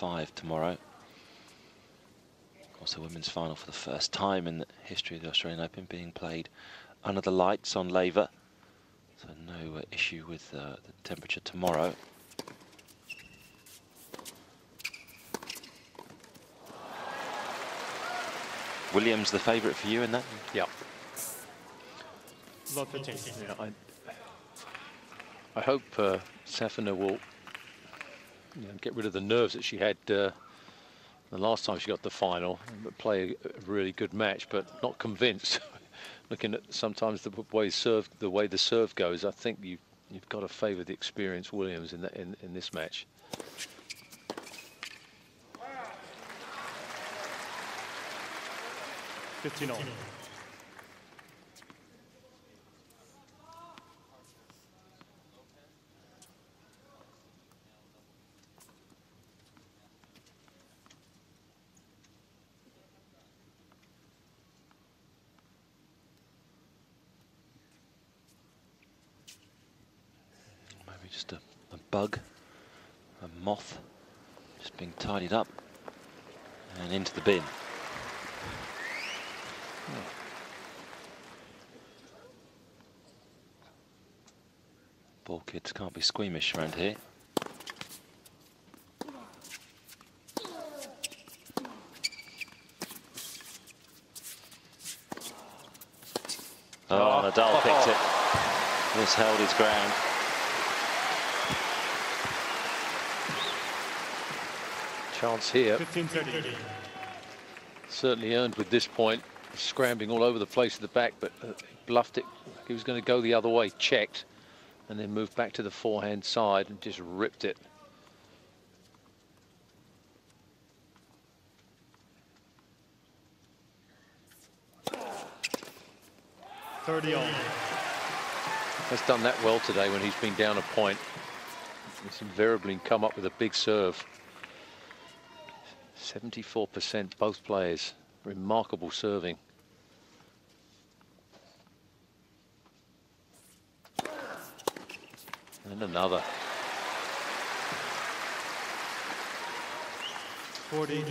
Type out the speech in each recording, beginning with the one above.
5 tomorrow. Also, women's final for the first time in the history of the Australian Open being played under the lights on laver. So no issue with the temperature tomorrow. Williams the favourite for you in that? Yeah. Yeah, I hope Safina will get rid of the nerves that she had the last time she got the final, and play a really good match, but not convinced. Looking at sometimes the way the serve goes, I think you've got to favour the experienced Williams in this match. Maybe just a bug, a moth, just being tidied up and into the bin. Ball kids can't be squeamish around here. Oh, Nadal picked it. This held his ground. Chance here. Certainly earned with this point. Scrambling all over the place at the back, but he bluffed it. He was going to go the other way, checked, and then moved back to the forehand side and just ripped it. Has done that well today when he's been down a point. He's invariably come up with a big serve. 74% both players. Remarkable serving. And another. 40.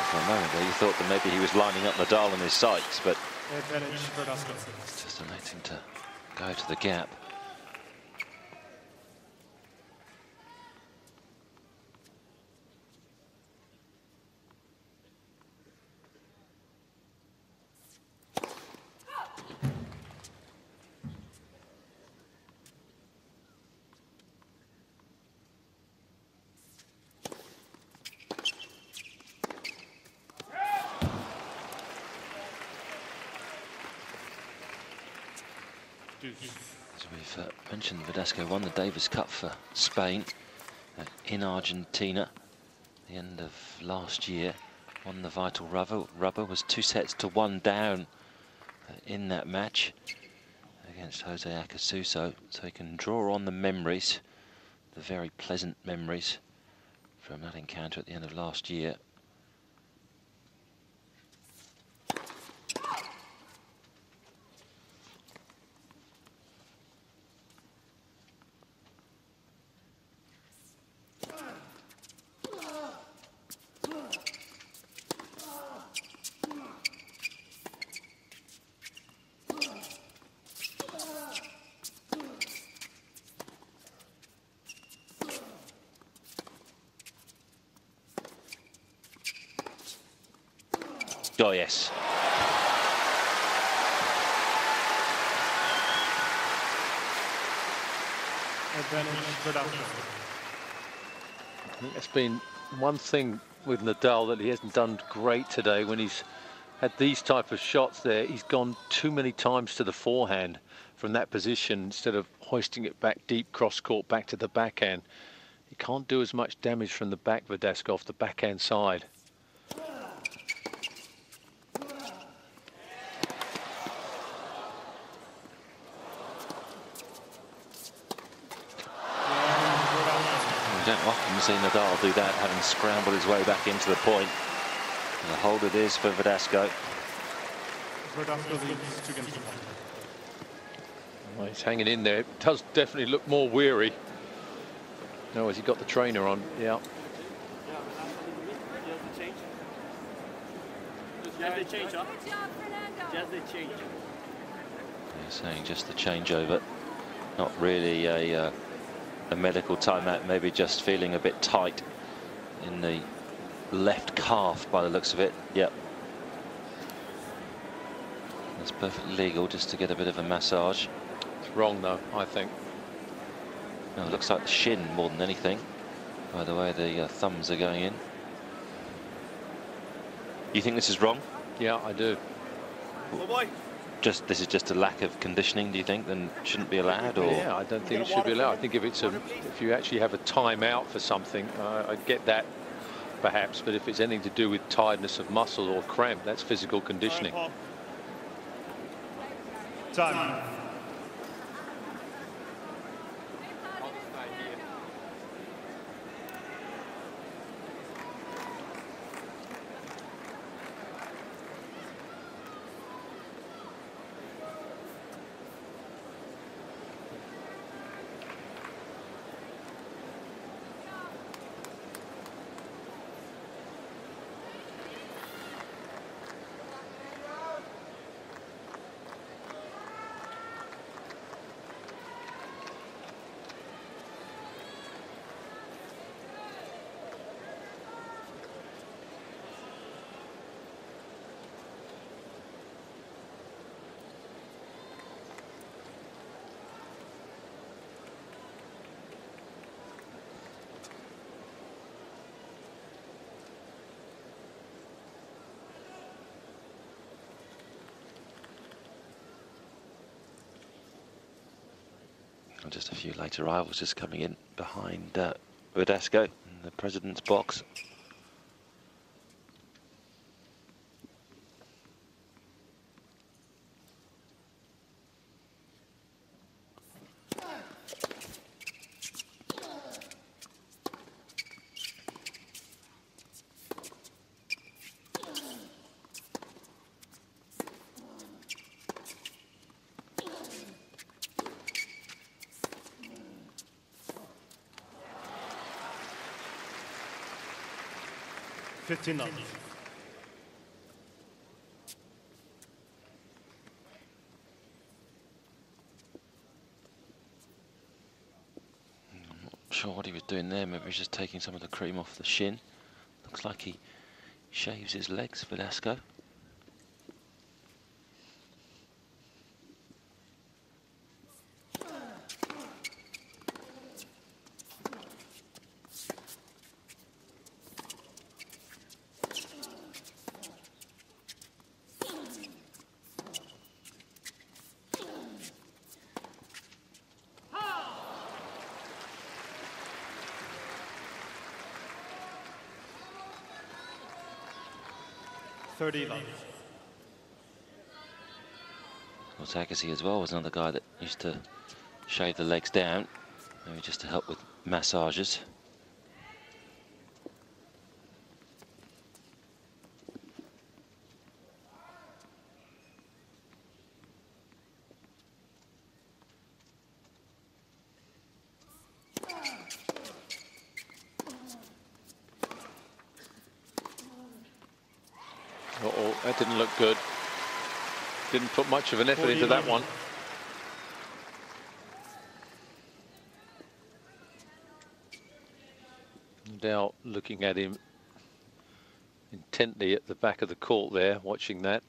For a moment there, you thought that maybe he was lining up Nadal in his sights, but just electing to go to the gap. As we've mentioned, Verdasco won the Davis Cup for Spain in Argentina at the end of last year. Won the vital rubber, was 2-1 down in that match against Jose Acasuso. So he can draw on the memories, the very pleasant memories from that encounter at the end of last year. Oh, yes. I think that's been one thing with Nadal that he hasn't done great today. When he's had these type of shots there, he's gone too many times to the forehand from that position instead of hoisting it back deep cross court back to the backhand. He can't do as much damage from the back, Verdasco, off the backhand side. We don't often see Nadal do that, having scrambled his way back into the point. And the hold it is for Verdasco. Well, he's hanging in there. It does definitely look more weary. No, has he got the trainer on? Yeah. Just the change, huh? Just the change. He's saying just the changeover. Not really a medical timeout, maybe just feeling a bit tight in the left calf by the looks of it. Yep. It's perfectly legal just to get a bit of a massage. It's wrong though, I think. No, it looks like the shin more than anything, by the way the thumbs are going in. You think this is wrong? Yeah, I do. This is just a lack of conditioning, do you think, then shouldn't be allowed? Or Yeah, I don't think it should be allowed. I think if you actually have a timeout for something, I get that perhaps, but if it's anything to do with tiredness of muscle or cramp, that's physical conditioning. Time. just a few late arrivals just coming in behind Verdasco in the president's box. $15. Sure what he was doing there. Maybe he was just taking some of the cream off the shin. Looks like he shaves his legs, Verdasco. $30. Well, Agassi as well was another guy that used to shave the legs down, maybe just to help with massages. Uh-oh, that didn't look good. Didn't put much of an effort into that one. Nadal looking at him intently at the back of the court there, watching that.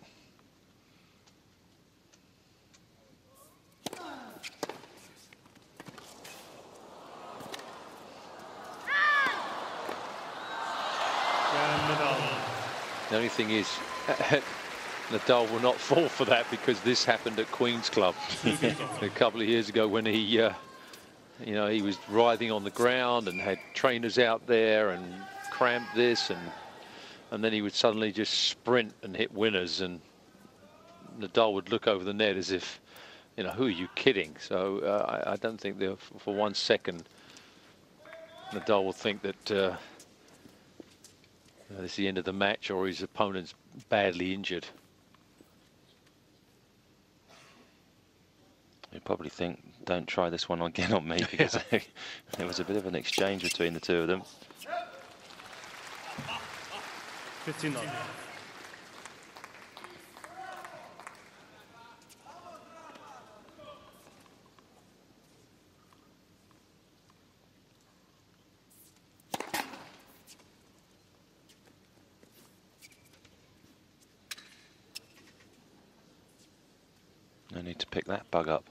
The only thing is, Nadal will not fall for that, because this happened at Queen's Club a couple of years ago when he, you know, he was writhing on the ground and had trainers out there and cramped this, and then he would suddenly just sprint and hit winners, and Nadal would look over the net as if, you know, who are you kidding? So I don't think that for 1 second Nadal will think that this is the end of the match or his opponent's badly injured. You probably think, don't try this one again on me, because there was a bit of an exchange between the two of them. 15 love. No need to pick that bug up.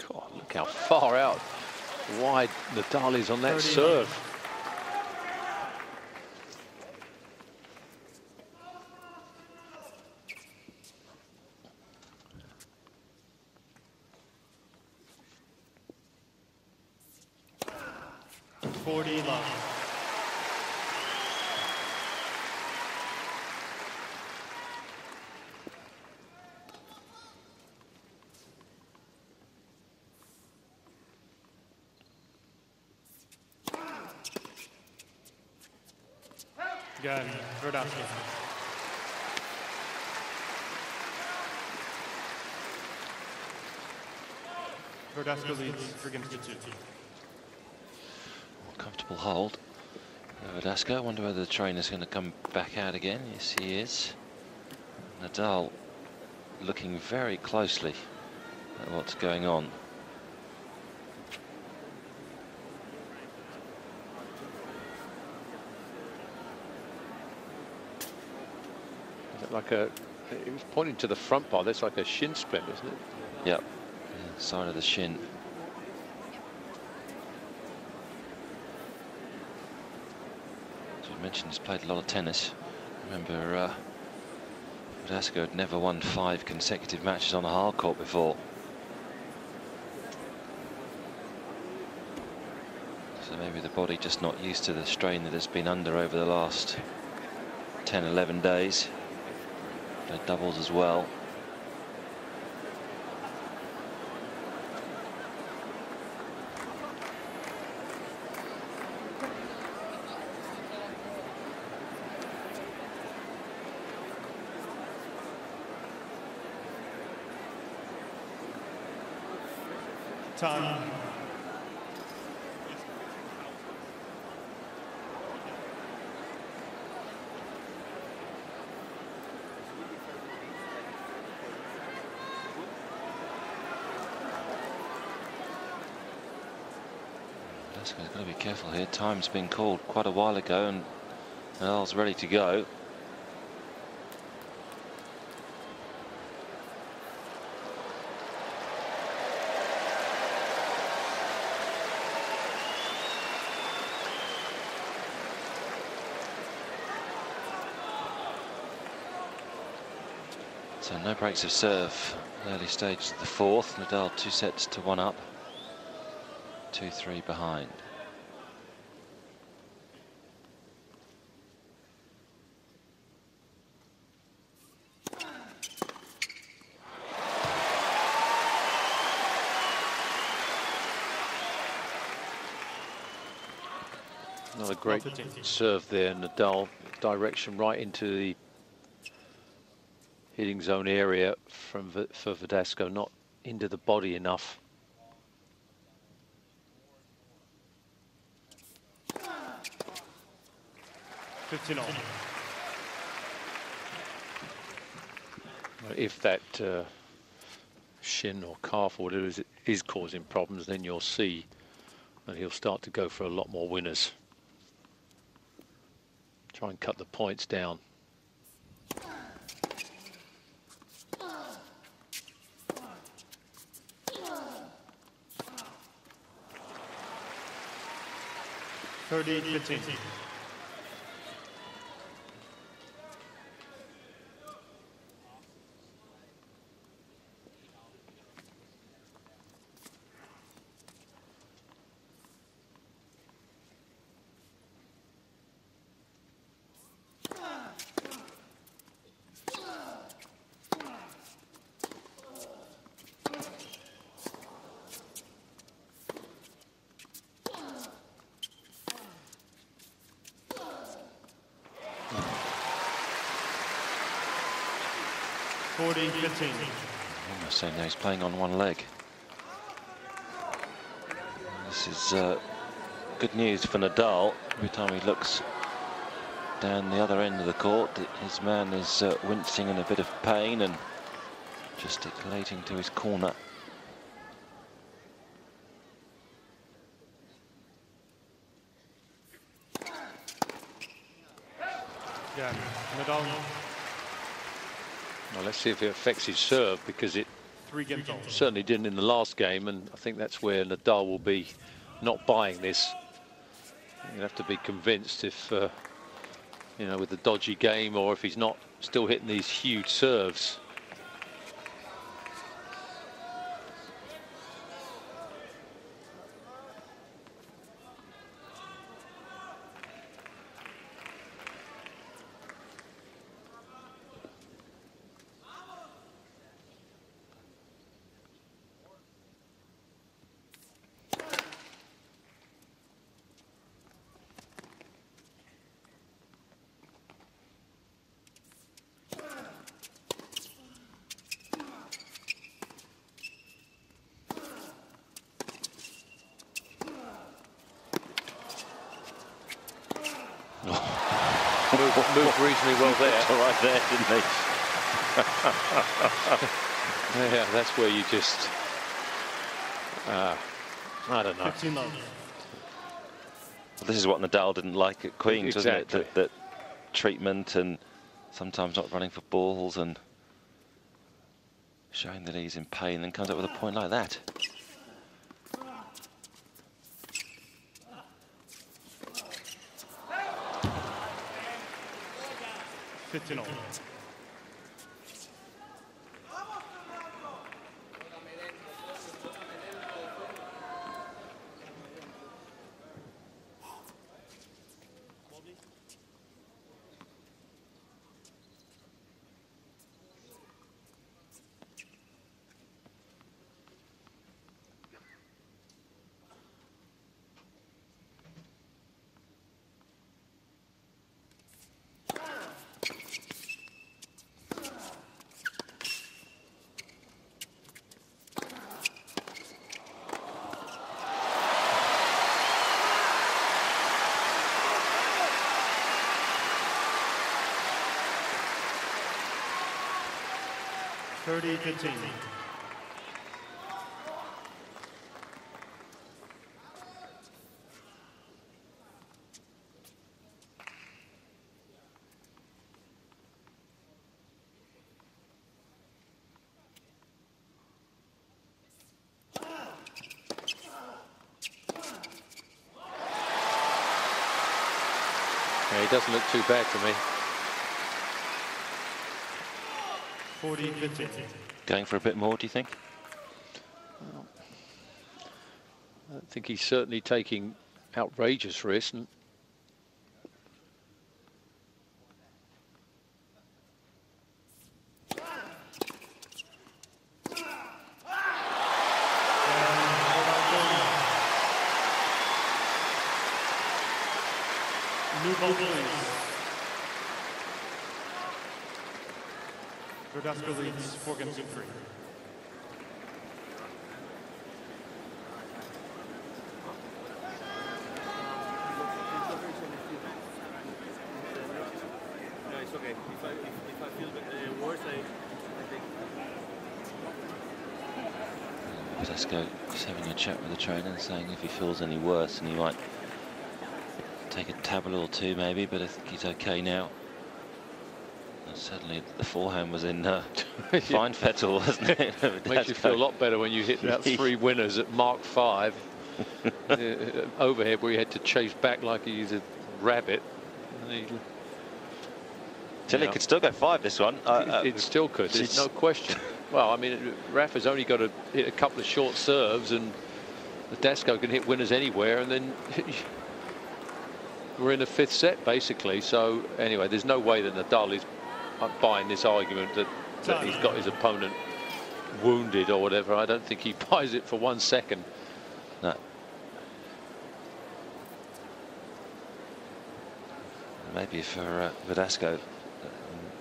God, look how far out wide Nadal is on that serve. Again, verdasco. Verdasco leads for games to 2. Comfortable hold. Verdasco. I wonder whether the trainer's going to come back out again. Yes, he is. Nadal looking very closely at what's going on. Like a, it was pointing to the front bar. That's like a shin splint, isn't it? Yep, yeah, side of the shin. As we mentioned, he's played a lot of tennis. Remember, Verdasco had never won 5 consecutive matches on a hard court before. So maybe the body just not used to the strain that it's been under over the last 10, 11 days. Played doubles as well. Time. He's got to be careful here. Time's been called quite a while ago, and Nadal's ready to go. So no breaks of serve. Early stages of the 4th. Nadal 2 sets to 1 up. 2-3 behind. Not a great serve there, Nadal. Direction right into the hitting zone area for Verdasco, not into the body enough. If that shin or calf or whatever is causing problems, then you'll see and he'll start to go for a lot more winners. Try and cut the points down. $30-15. 40-15. Almost saying now he's playing on one leg. This is good news for Nadal. Every time he looks down the other end of the court, his man is wincing in a bit of pain and gesticulating to his corner. Yeah, Nadal. Well, let's see if it affects his serve, because it 3 games on. certainly didn't in the last game, and I think that's where Nadal will be not buying this. You'll have to be convinced if, you know, with the dodgy game, or if he's not still hitting these huge serves. Moved reasonably well there. Right there, didn't he? Yeah, that's where you just, I don't know. 15 love. Well, this is what Nadal didn't like at Queen's, Exactly. wasn't it? That treatment and sometimes not running for balls and showing that he's in pain, and comes up with a point like that. $15. $30-15. Yeah, he doesn't look too bad to me. 40-15. Going for a bit more, do you think? I think he's certainly taking outrageous risks. And New ball, please. Verdasco leads 4 games to 3. No, it's okay. If I feel worse, I think. Verdasco is having a chat with the trainer and saying if he feels any worse, and he might take a tablet or two maybe, but I think he's okay now. And certainly the forehand was in fine fettle, wasn't it? Makes you feel a lot better when you hit that 3 winners at Mark 5 overhead, where you had to chase back like he's a rabbit. Tilly could still go 5 this one. It still could, there's no question. Well, I mean, Rafa's only got to hit a couple of short serves, and Verdasco can hit winners anywhere, and then we're in the 5th set basically. So anyway, there's no way that Nadal is buying this argument that he's got his opponent wounded or whatever. I don't think he buys it for 1 second. No. Maybe for Verdasco,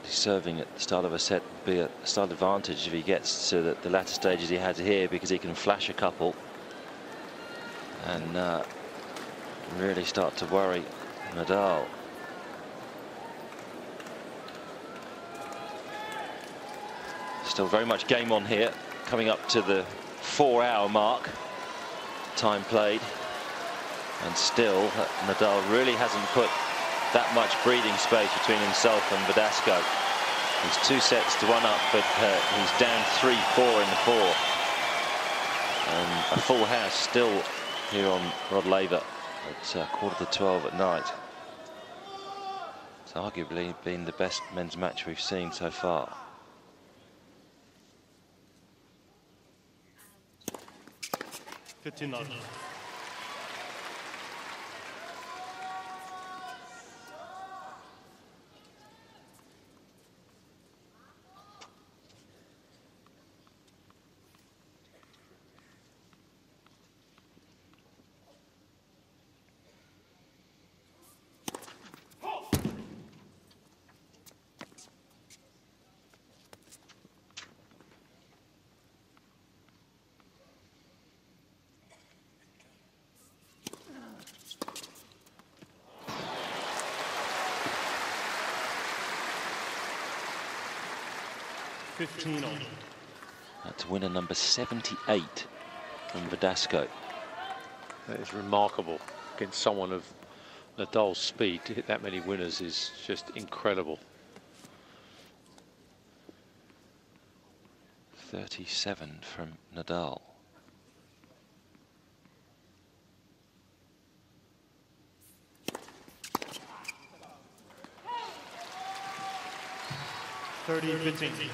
serving at the start of a set would be a slight advantage if he gets to the latter stages he had here, because he can flash a couple and really start to worry Nadal. Still very much game on here, coming up to the 4-hour mark, time played, and still Nadal really hasn't put that much breathing space between himself and Verdasco. He's 2 sets to 1 up, but he's down 3-4 in the 4. And a full house still here on Rod Laver at 11:45 at night. It's arguably been the best men's match we've seen so far. $15. 15 all. That's winner number 78 from Verdasco. That is remarkable. Against someone of Nadal's speed, to hit that many winners is just incredible. 37 from Nadal. $30-15.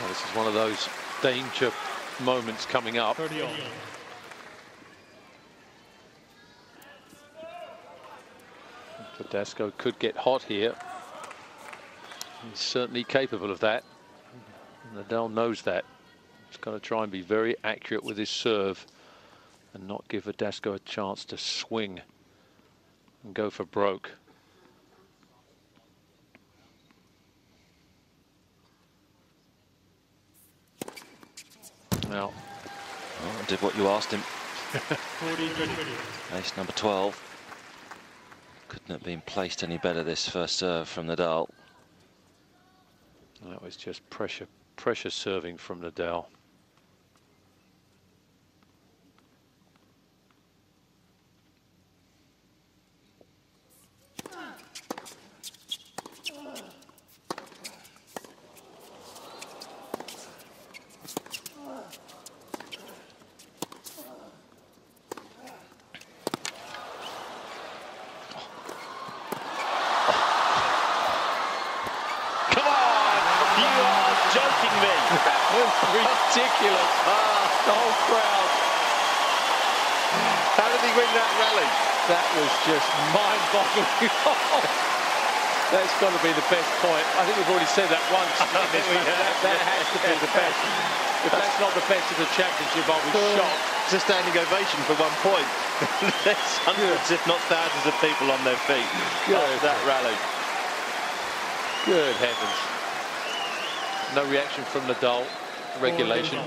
This is one of those danger moments coming up. 30 all. Verdasco could get hot here. He's certainly capable of that. Nadal knows that. He's got to try and be very accurate with his serve and not give Verdasco a chance to swing and go for broke. Well, Did what you asked him. 40-20. Ace number 12. Couldn't have been placed any better, this first serve from Nadal. that was just pressure serving from Nadal. Ridiculous. The whole crowd. How did he win that rally? That was just mind-boggling. That's got to be the best point. I think we've already said that once. that has to be the best. If that's not the best of the championship, I'll be shocked. It's a standing ovation for 1 point. There's hundreds, if not thousands, of people on their feet after that rally. Good heavens. No reaction from Nadal. Regulation.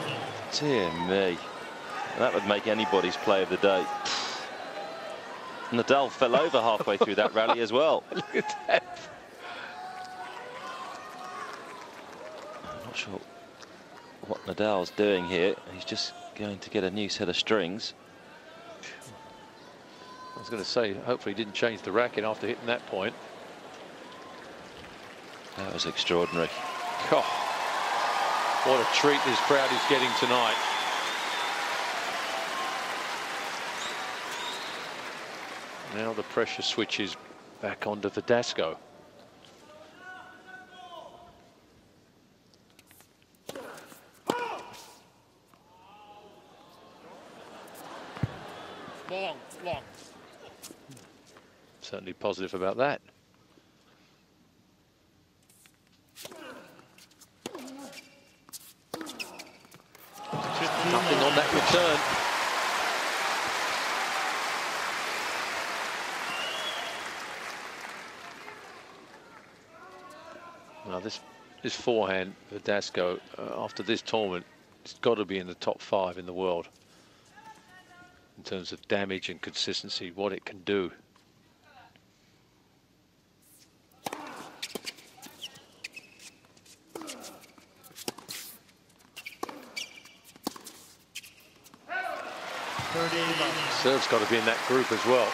Dear me. That would make anybody's play of the day. Nadal fell over halfway through that rally as well. Look at that. I'm not sure what Nadal's doing here. He's just going to get a new set of strings. I was going to say, hopefully he didn't change the racket after hitting that point. That was extraordinary. Oh, what a treat this crowd is getting tonight. Now the pressure switches back onto Verdasco. Long. Certainly positive about that. Nothing on that return. Now this forehand, Verdasco, after this tournament, it's got to be in the top 5 in the world in terms of damage and consistency, what it can do. Serve's got to be in that group as well.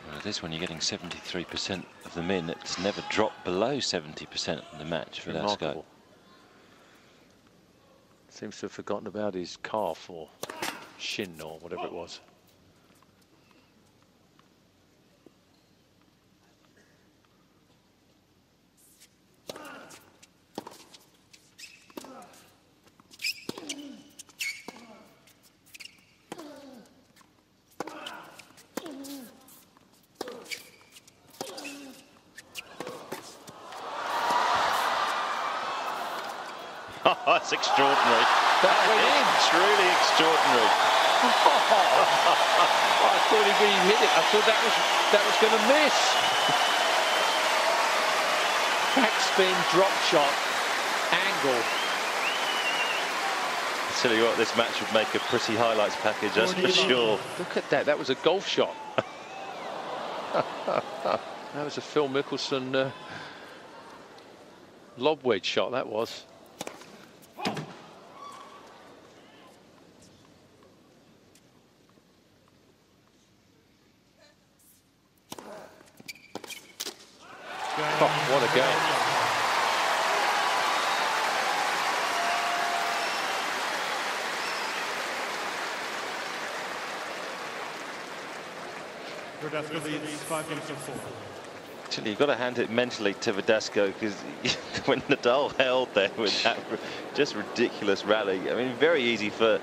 Well, this one you're getting 73% of them in. It's never dropped below 70% in the match for Verdasco. Seems to have forgotten about his calf or shin or whatever it was. That's extraordinary. That went in. Truly extraordinary. I thought he really hit it. I thought that was going to miss. Backspin, drop shot, angle. I tell you what, this match would make a pretty highlights package, that's for sure. Look at that. That was a golf shot. That was a Phil Mickelson lob wedge shot, that was. Oh, what a game. Verdasco leads 5 games to 4. Actually, you've got to hand it mentally to Verdasco, because when Nadal held there with that just ridiculous rally, I mean, very easy for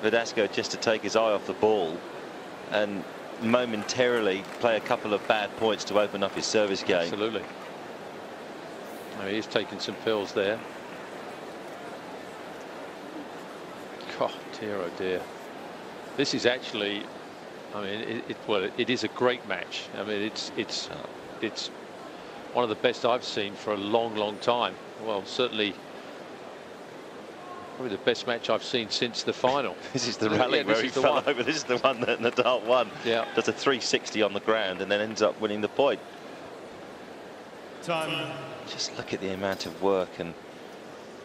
Verdasco just to take his eye off the ball and momentarily play a couple of bad points to open up his service game. Absolutely. No, he is taking some pills there. Oh dear, oh dear. This is actually, I mean, it is a great match. I mean, it's one of the best I've seen for a long time. Well, certainly probably the best match I've seen since the final. This is the rally where he fell over. This is the one that Nadal won. Yeah. Does a 360 on the ground and then ends up winning the point. Time. Just look at the amount of work and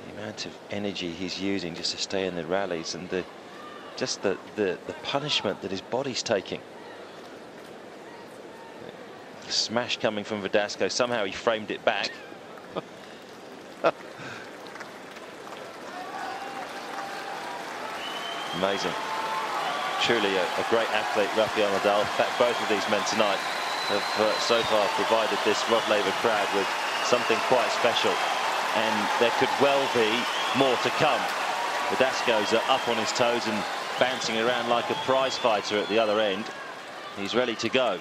the amount of energy he's using just to stay in the rallies, and the punishment that his body's taking. The smash coming from Verdasco. Somehow he framed it back. Amazing. Truly a great athlete, Rafael Nadal. In fact, both of these men tonight have so far provided this Rod Laver crowd with something quite special, and there could well be more to come. Verdasco's up on his toes and bouncing around like a prize fighter at the other end. He's ready to go.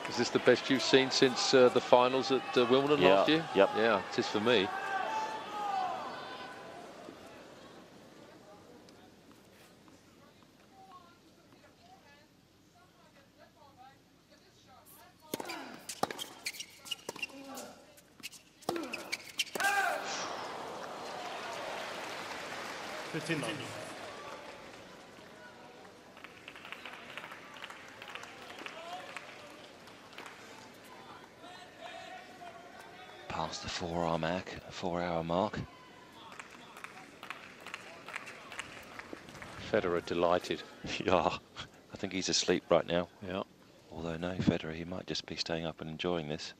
Is this the best you've seen since the finals at Wimbledon last year? Yep. Yeah, it is for me. Past the 4-hour mark. Federer delighted. Yeah, I think he's asleep right now. Yeah. Although no, Federer, he might just be staying up and enjoying this.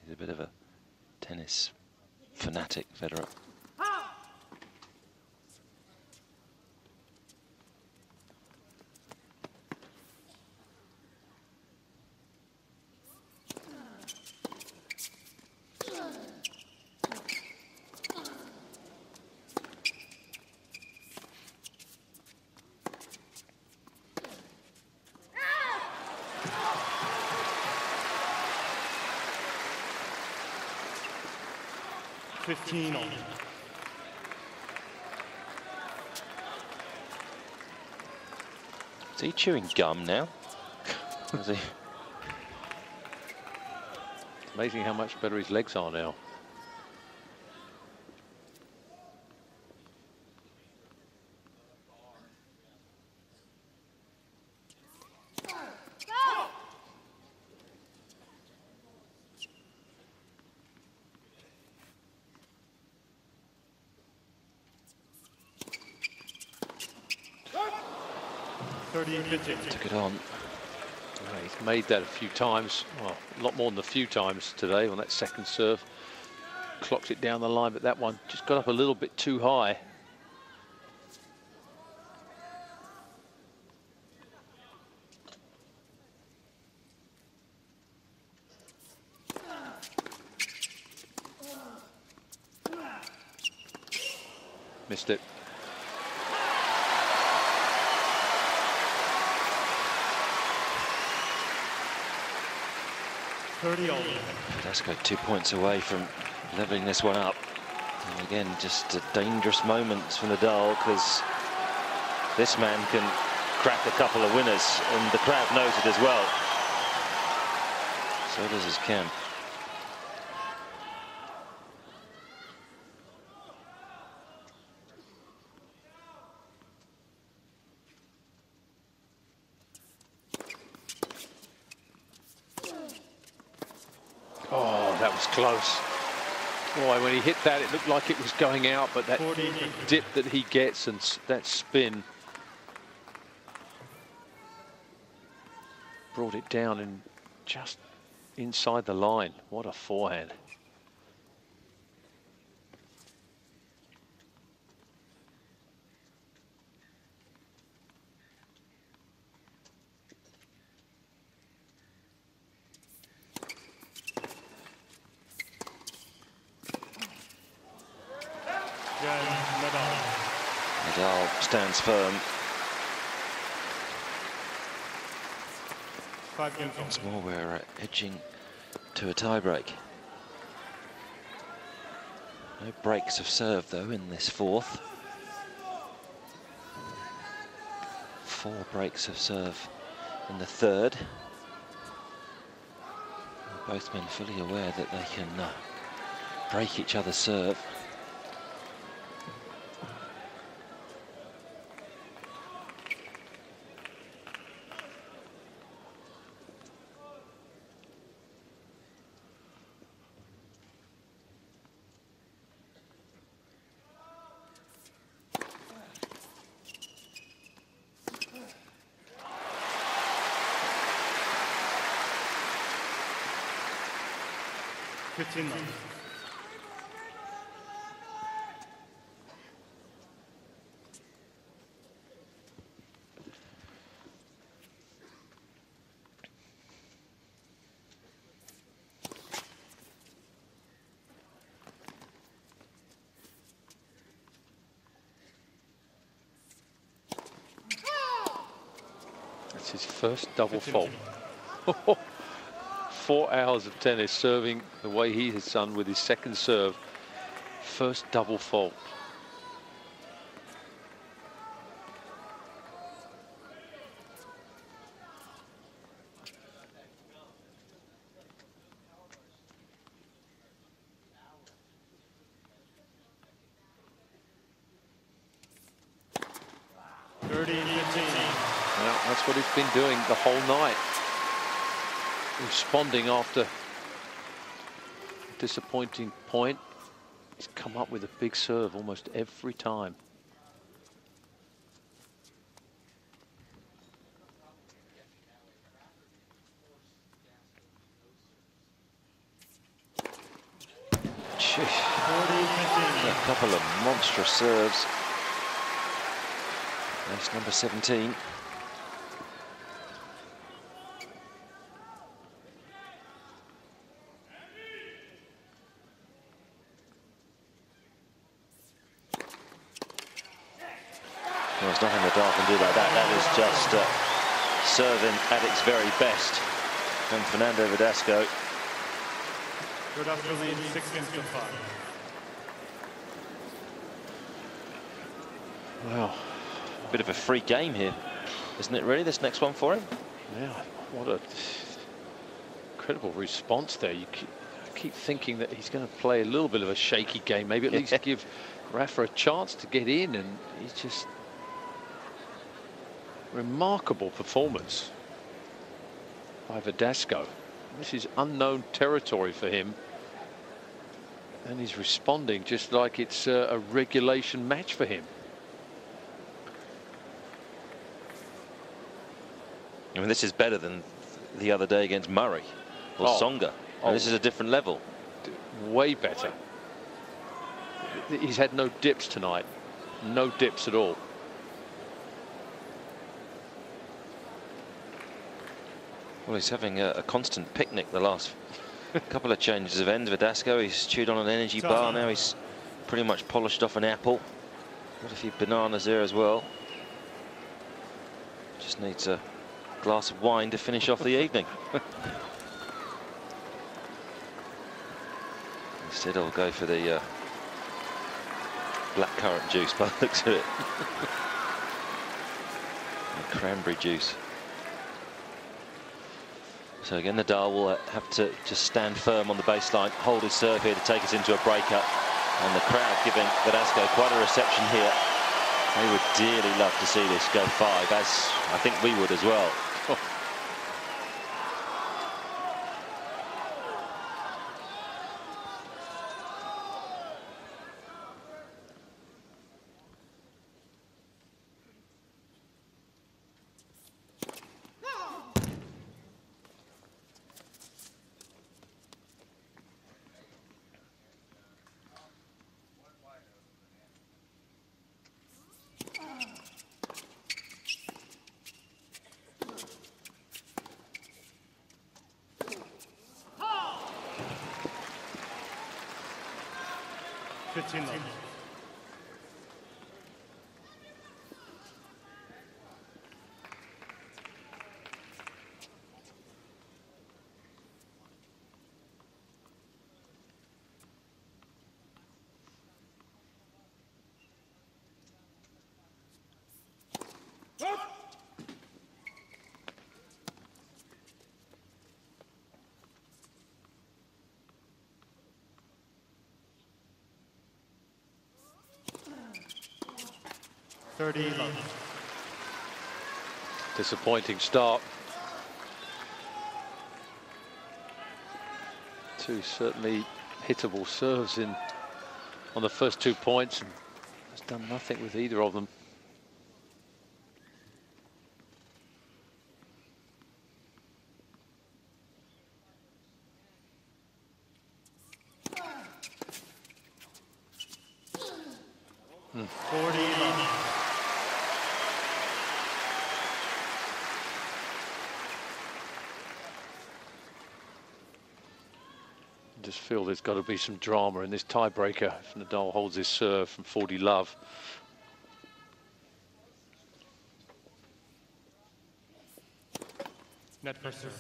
He's a bit of a tennis fanatic, Federer. Is he chewing gum now? Is he? Amazing how much better his legs are now. Took it on. Yeah, he's made that a few times, well, a lot more than a few times today on that second serve. Clocked it down the line, but that one just got up a little bit too high. Missed it. Verdasco 2 points away from leveling this one up. And again, just dangerous moments for Nadal, because This man can crack a couple of winners, and the crowd knows it as well. so does his camp. Oh, that was close. Boy, when he hit that, it looked like it was going out, but that dip that he gets and that spin brought it down and just inside the line. What a forehand. Nadal stands firm. Once more, we're edging to a tie-break. No breaks of serve, though, in this fourth. 4 breaks of serve in the third. Both men fully aware that they can break each other's serve. It's his first double fault. 4 hours of tennis serving the way he has done with his second serve. First double fault. Well, that's what he's been doing the whole night. Responding after a disappointing point. He's come up with a big serve almost every time. A couple of monstrous serves. That's number 17. Well, there's nothing Nadal can do like that. That is just serving at its very best from Fernando Verdasco. Verdasco leads 6-5. Wow. Bit of a free game here, isn't it really, this next one for him? Yeah, what a incredible response there. You keep thinking that he's going to play a little bit of a shaky game, maybe at least give Rafa a chance to get in, and he's just remarkable performance by Verdasco. This is unknown territory for him, and he's responding just like it's a regulation match for him. I mean, this is better than the other day against Murray or Tsonga. And this is a different level. Way better. He's had no dips tonight. No dips at all. Well, he's having a constant picnic the last couple of changes of end. Verdasco, he's chewed on an energy bar. Now he's pretty much polished off an apple. Got a few bananas there as well. Just needs a glass of wine to finish off the evening. Instead, I'll go for the blackcurrant juice by the looks of it. And cranberry juice. So again, Nadal will have to just stand firm on the baseline, hold his serve here to take us into a breakup. And the crowd giving Verdasco quite a reception here. They would dearly love to see this go 5, as I think we would as well. Disappointing start. Two certainly hittable serves in on the first 2 points, and has done nothing with either of them. Just feel there's got to be some drama in this tiebreaker if Nadal holds his serve from 40 love. Net for serve.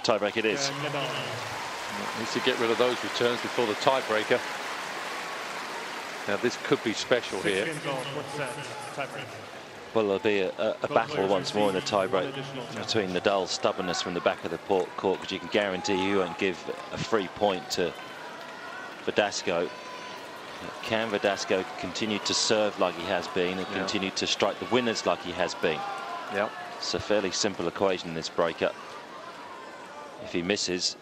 Tiebreak it is. Needs to get rid of those returns before the tiebreaker. Now this could be special here. Well, there'll be a battle once more in the tiebreak between Nadal's stubbornness from the back of the court, because you can guarantee he won't give a free point to Verdasco. Can Verdasco continue to serve like he has been and continue to strike the winners like he has been? Yeah. It's a fairly simple equation in this breaker. If he misses,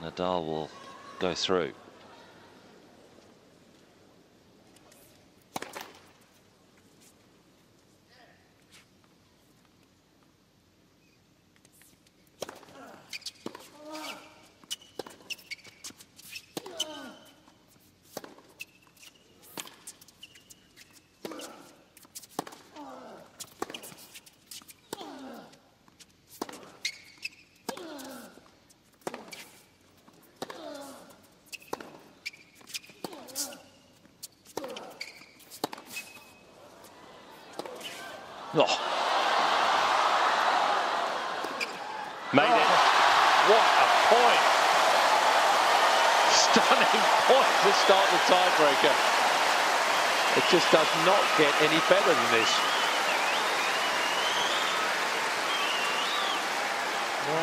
Nadal will go through. Oh. Made it. What a point. Stunning point to start the tiebreaker. It just does not get any better than this. 1-0.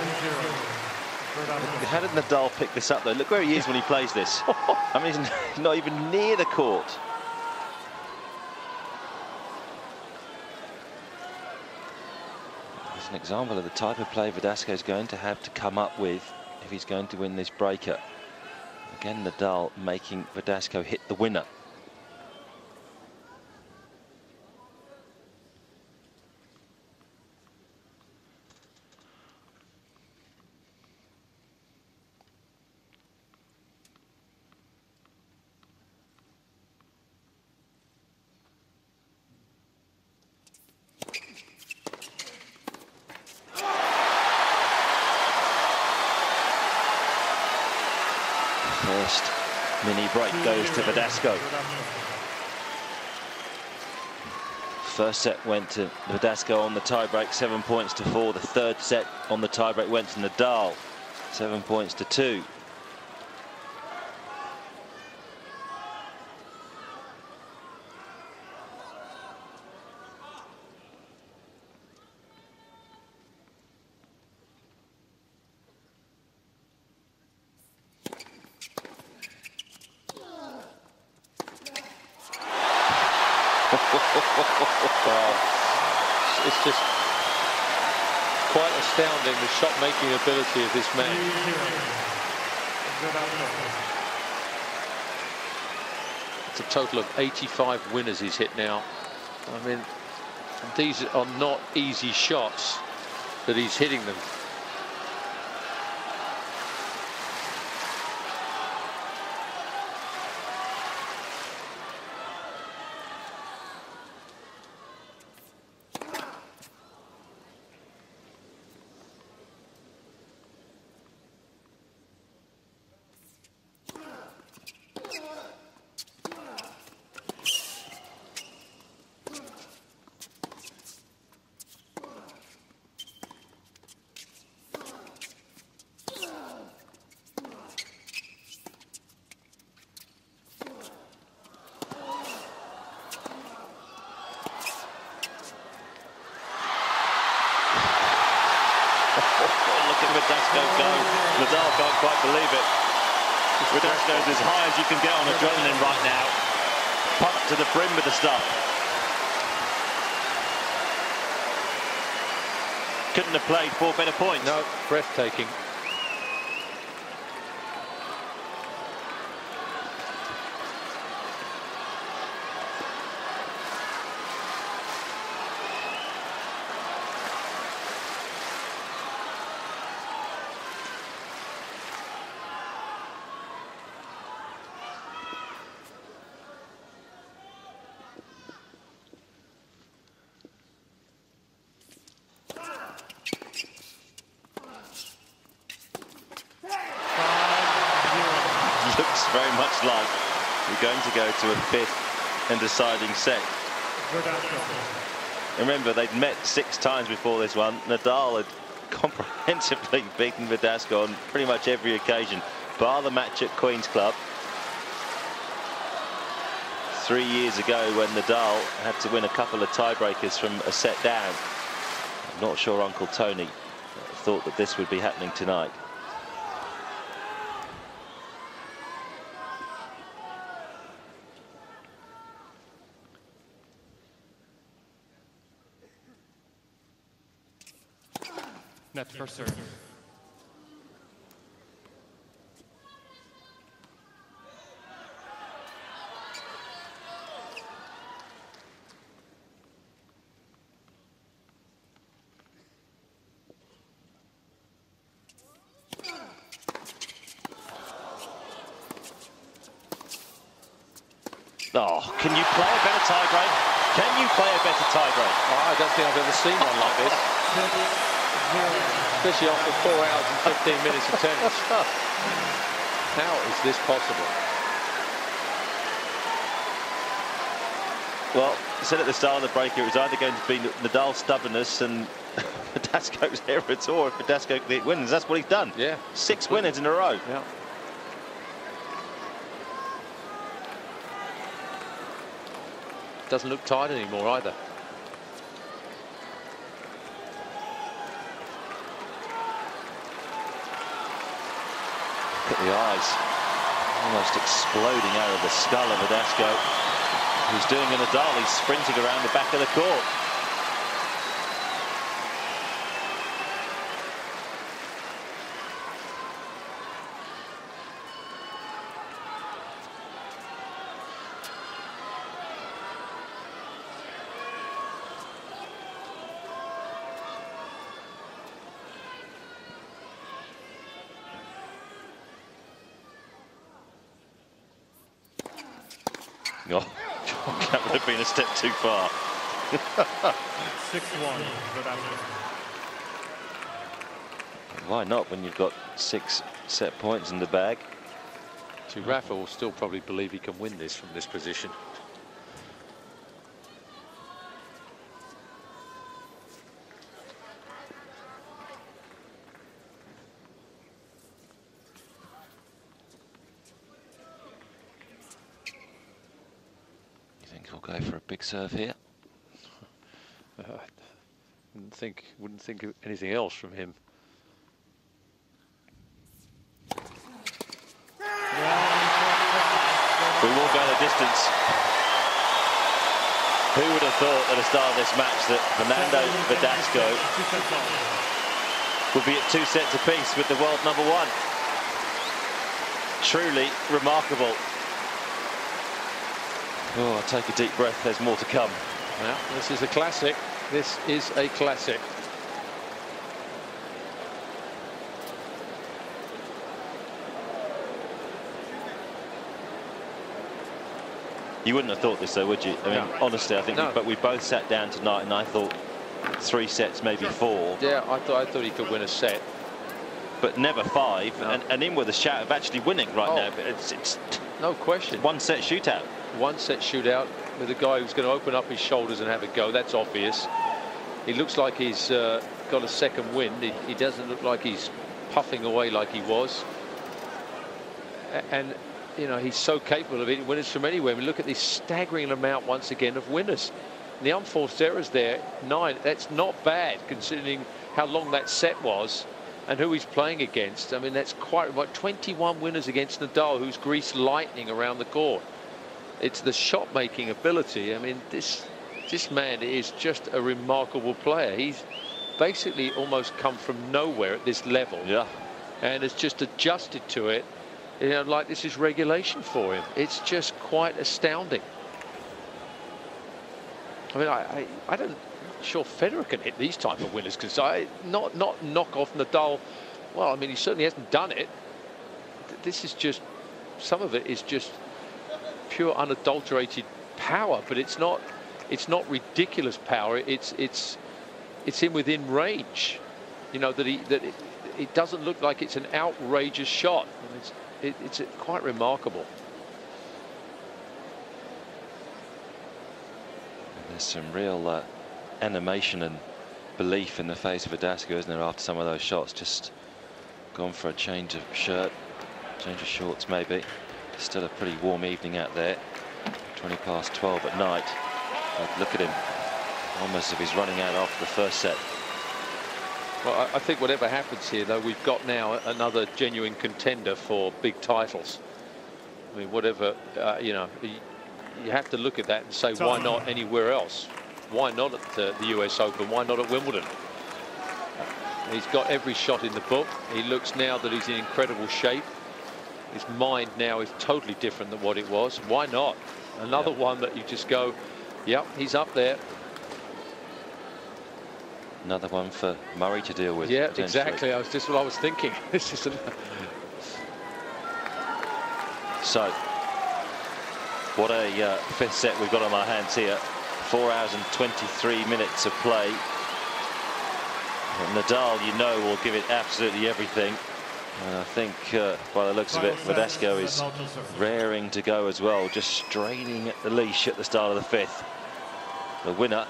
How did Nadal pick this up though? Look where he is when he plays this. I mean, he's not even near the court. An example of the type of play Verdasco is going to have to come up with if he's going to win this breaker. Again, Nadal making Verdasco hit the winner. First mini break goes to Verdasco. First set went to Verdasco on the tiebreak, 7 points to 4. The third set on the tiebreak went to Nadal, 7 points to 2. Well, it's just quite astounding, the shot-making ability of this man. It's a total of 85 winners he's hit now. I mean, these are not easy shots, but he's hitting them. Look at Verdasco go. Nadal can't quite believe it. Verdasco's as high as you can get on adrenaline right now. Pumped to the brim with the stuff. Couldn't have played 4 better points. No, breathtaking. looks very much like we're going to go to a 5th and deciding set. Remember, they'd met 6 times before this one. Nadal had comprehensively beaten Verdasco on pretty much every occasion, bar the match at Queen's Club 3 years ago when Nadal had to win a couple of tiebreakers from a set down. I'm not sure Uncle Tony thought that this would be happening tonight. Net for serve. Oh, can you play a better tiebreak? Can you play a better tiebreak? Oh, I don't think I've ever seen one like this. Especially after 4 hours and 15 minutes of tennis. How is this possible? Well, I said at the start of the break it was either going to be Nadal's stubbornness and Verdasco's error, or if Verdasco can get winners. That's what he's done. Yeah. 6 winners in a row. Yeah. Doesn't look tired anymore either. Look at the eyes almost exploding out of the skull of Verdasco. He's doing a Nadal. He's sprinting around the back of the court. Oh, that would have been a step too far. 6-1. Why not when you've got 6 set points in the bag? So Rafa will still probably believe he can win this from this position. We'll go for a big serve here. Wouldn't think of anything else from him. We will go the distance. Who would have thought at the start of this match that Fernando Verdasco would be at 2 sets apiece with the world #1? Truly remarkable. Oh, I'll take a deep breath. There's more to come. Well, this is a classic. This is a classic. You wouldn't have thought this, though, would you? I mean, No. honestly, I think No. we both sat down tonight, and I thought 3 sets, maybe 4. Yeah, I thought he could win a set. But never 5, No. and in with a shout of actually winning right Oh. now. But it's No question. 1 set shootout. 1 set shootout with a guy who's going to open up his shoulders and have a go. That's obvious. He looks like he's got a second wind. He doesn't look like he's puffing away like he was. And, you know, he's so capable of hitting winners from anywhere. I mean, look at this staggering amount once again of winners. And the unforced errors there, 9. That's not bad considering how long that set was and who he's playing against. I mean, that's quite about 21 winners against Nadal, who's greased lightning around the court. It's the shot-making ability. I mean, this man is just a remarkable player. He's basically almost come from nowhere at this level. Yeah. And has just adjusted to it, you know, like this is regulation for him. It's just quite astounding. I mean, I don't. Sure, Federer can hit these type of winners, because not knock off Nadal. Well, I mean, he certainly hasn't done it. This is just, some of it is just pure unadulterated power, but it's not ridiculous power. It's in within range. You know, that it doesn't look like it's an outrageous shot. it's quite remarkable. There's some real animation and belief in the face of Verdasco, isn't there, after some of those shots? Just gone for a change of shirt, change of shorts maybe. Still a pretty warm evening out there, 12:20 at night. But look at him, almost as if he's running out after the first set. Well, I think whatever happens here, though, we've got now another genuine contender for big titles. I mean, whatever, you know, you have to look at that and say, why not anywhere else? Why not at the US Open? Why not at Wimbledon? He's got every shot in the book. He looks now that he's in incredible shape. His mind now is totally different than what it was. Why not? Another one that you just go, yep, he's up there. Another one for Murray to deal with. Yeah, exactly. That was just what I was thinking. This is So, what a fifth set we've got on our hands here. 4 hours and 23 minutes of play. And Nadal, you know, will give it absolutely everything. And I think, by the looks of it, Verdasco is raring to go as well, just straining at the leash at the start of the fifth. The winner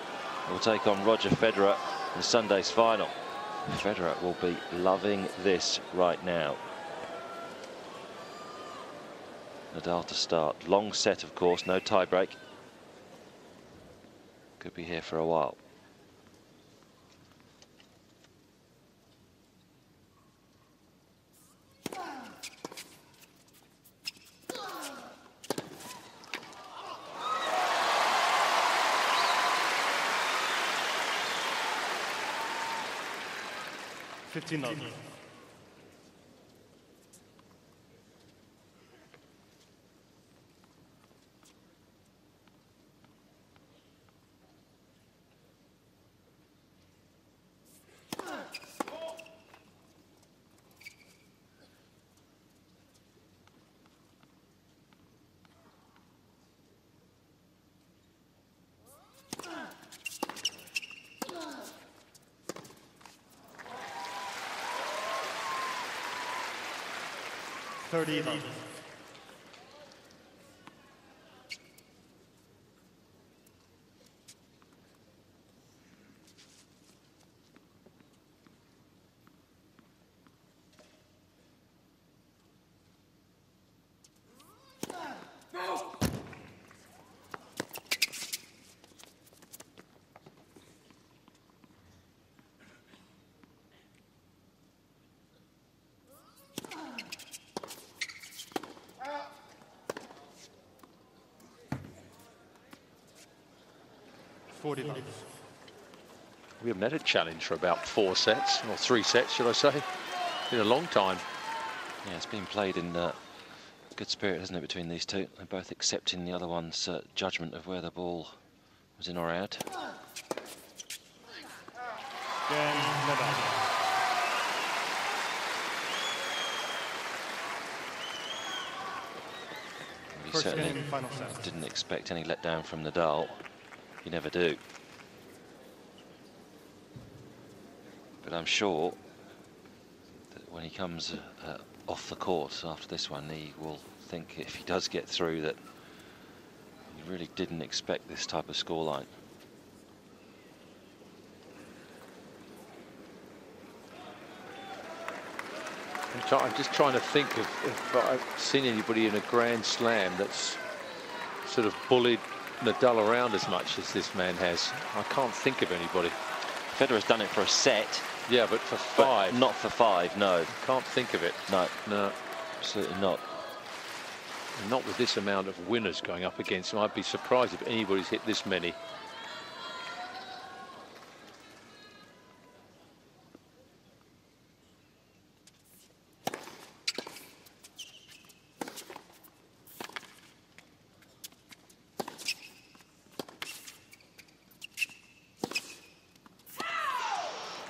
will take on Roger Federer in Sunday's final. Federer will be loving this right now. Nadal to start. Long set, of course, no tie break. Could be here for a while. $15. 30. $40. We haven't had a challenge for about 4 sets, or 3 sets, should I say. In a long time. Yeah, it's been played in good spirit, hasn't it, between these two? They're both accepting the other one's judgment of where the ball was in or out. We certainly didn't expect any letdown from Nadal. You never do. But I'm sure that when he comes off the court after this one, he will think, if he does get through, that he really didn't expect this type of scoreline. I'm just trying to think if I've seen anybody in a Grand Slam that's sort of bullied Nadal around as much as this man has. I can't think of anybody. Federer's done it for a set. Yeah, but for 5. But not for 5, no. Can't think of it. No. No. Absolutely not. And not with this amount of winners going up against him. I'd be surprised if anybody's hit this many.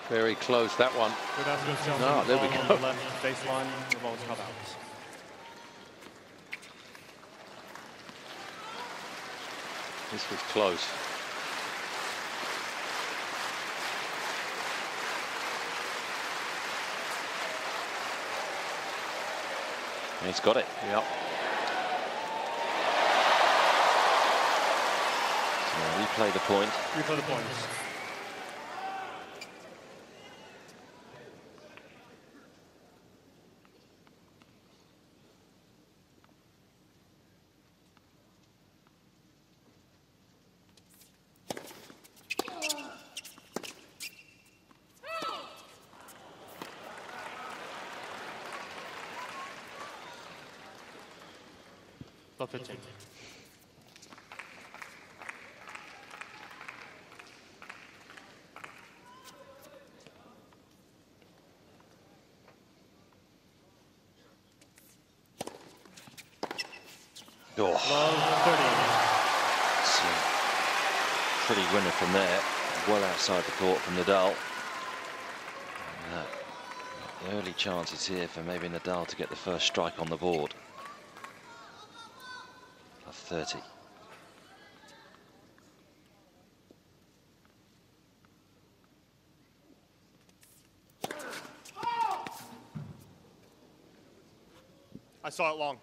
Very close, that one. Ah, there we go. The left baseline, the ball's cut out. This was close. He's got it. Yep. So replay the point. Replay the points. Love 15. Oh, Love 30. it's a pretty winner from there. Well outside the court from Nadal. And, early chances here for maybe Nadal to get the first strike on the board. Love 30. I saw it long.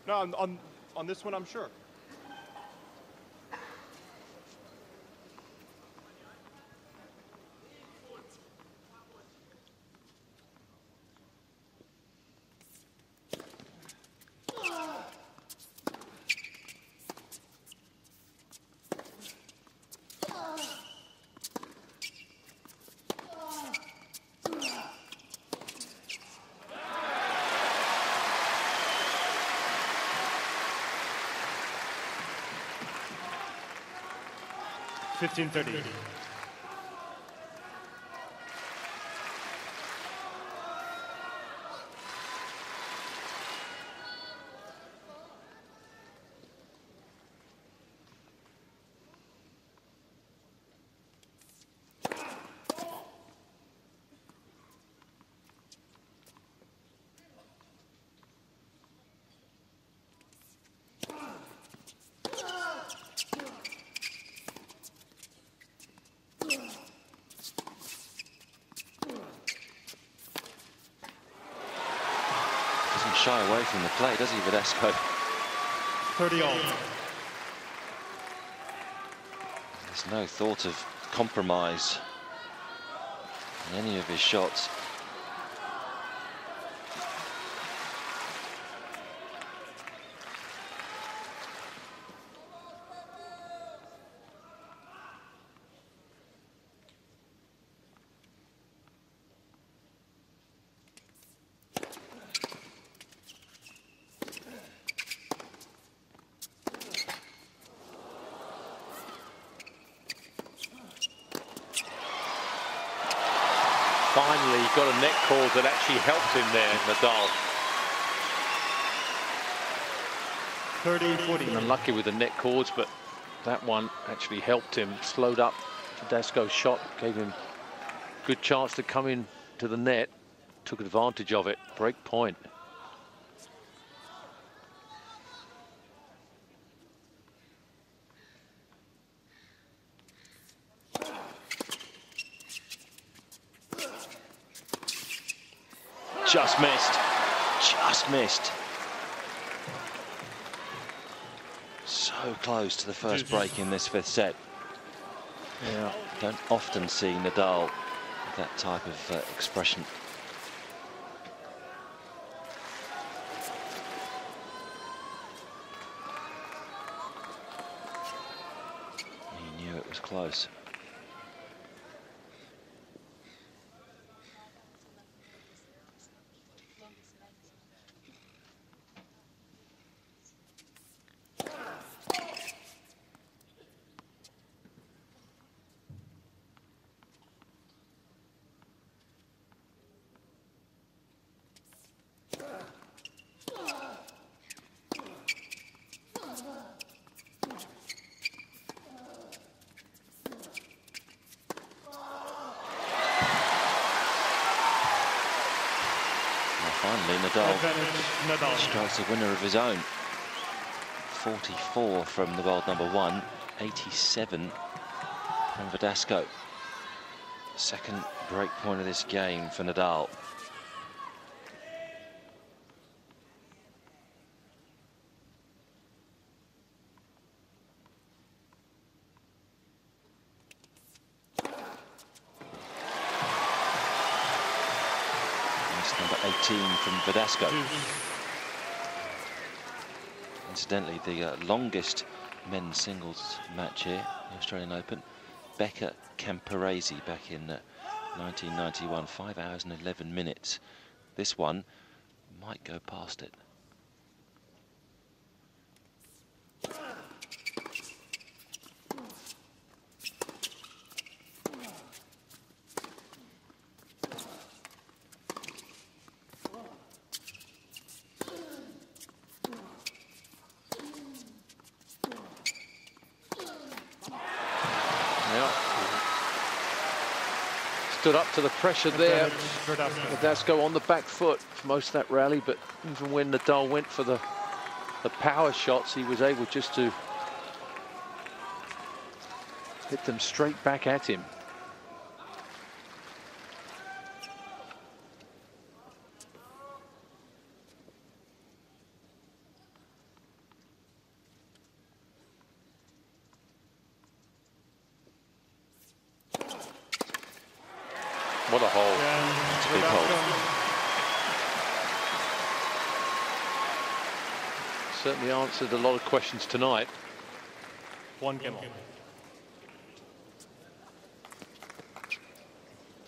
No, on this one, I'm sure. $15.30. Doesn't shy away from the play, does he, Verdasco? 30 all. There's no thought of compromise in any of his shots. Finally, he got a net call that actually helped him there, Nadal. 30-40. Been unlucky with the net calls, but that one actually helped him. Slowed up Verdasco's shot, gave him good chance to come in to the net. Took advantage of it. Break point. Just missed. Just missed. So close to the first break in this fifth set. Yeah. Don't often see Nadal with that type of expression. He knew it was close. Finally, Nadal strikes a winner of his own. 44 from the world number one, 87 from Verdasco. Second break point of this game for Nadal. from Verdasco. Incidentally, the longest men's singles match here, the Australian Open, Becca Camporese back in 1991, 5 hours and 11 minutes. This one might go past it. Stood up to the pressure there. Verdasco on the back foot for most of that rally, but even when Nadal went for the power shots, he was able just to hit them straight back at him. What a hole. It's a big hole. Certainly answered a lot of questions tonight. One game.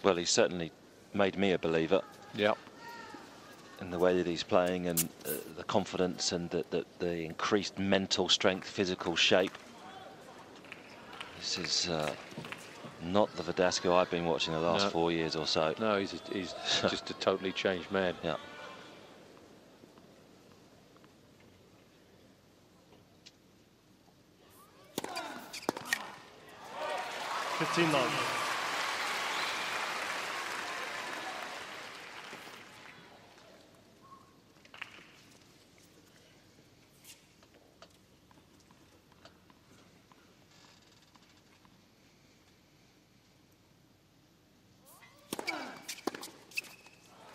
Well, he's certainly made me a believer. Yeah. In the way that he's playing, and the confidence and the increased mental strength, physical shape. This is not the Verdasco I've been watching the last 4 years or so. No, he's just a totally changed man. Yeah. $15.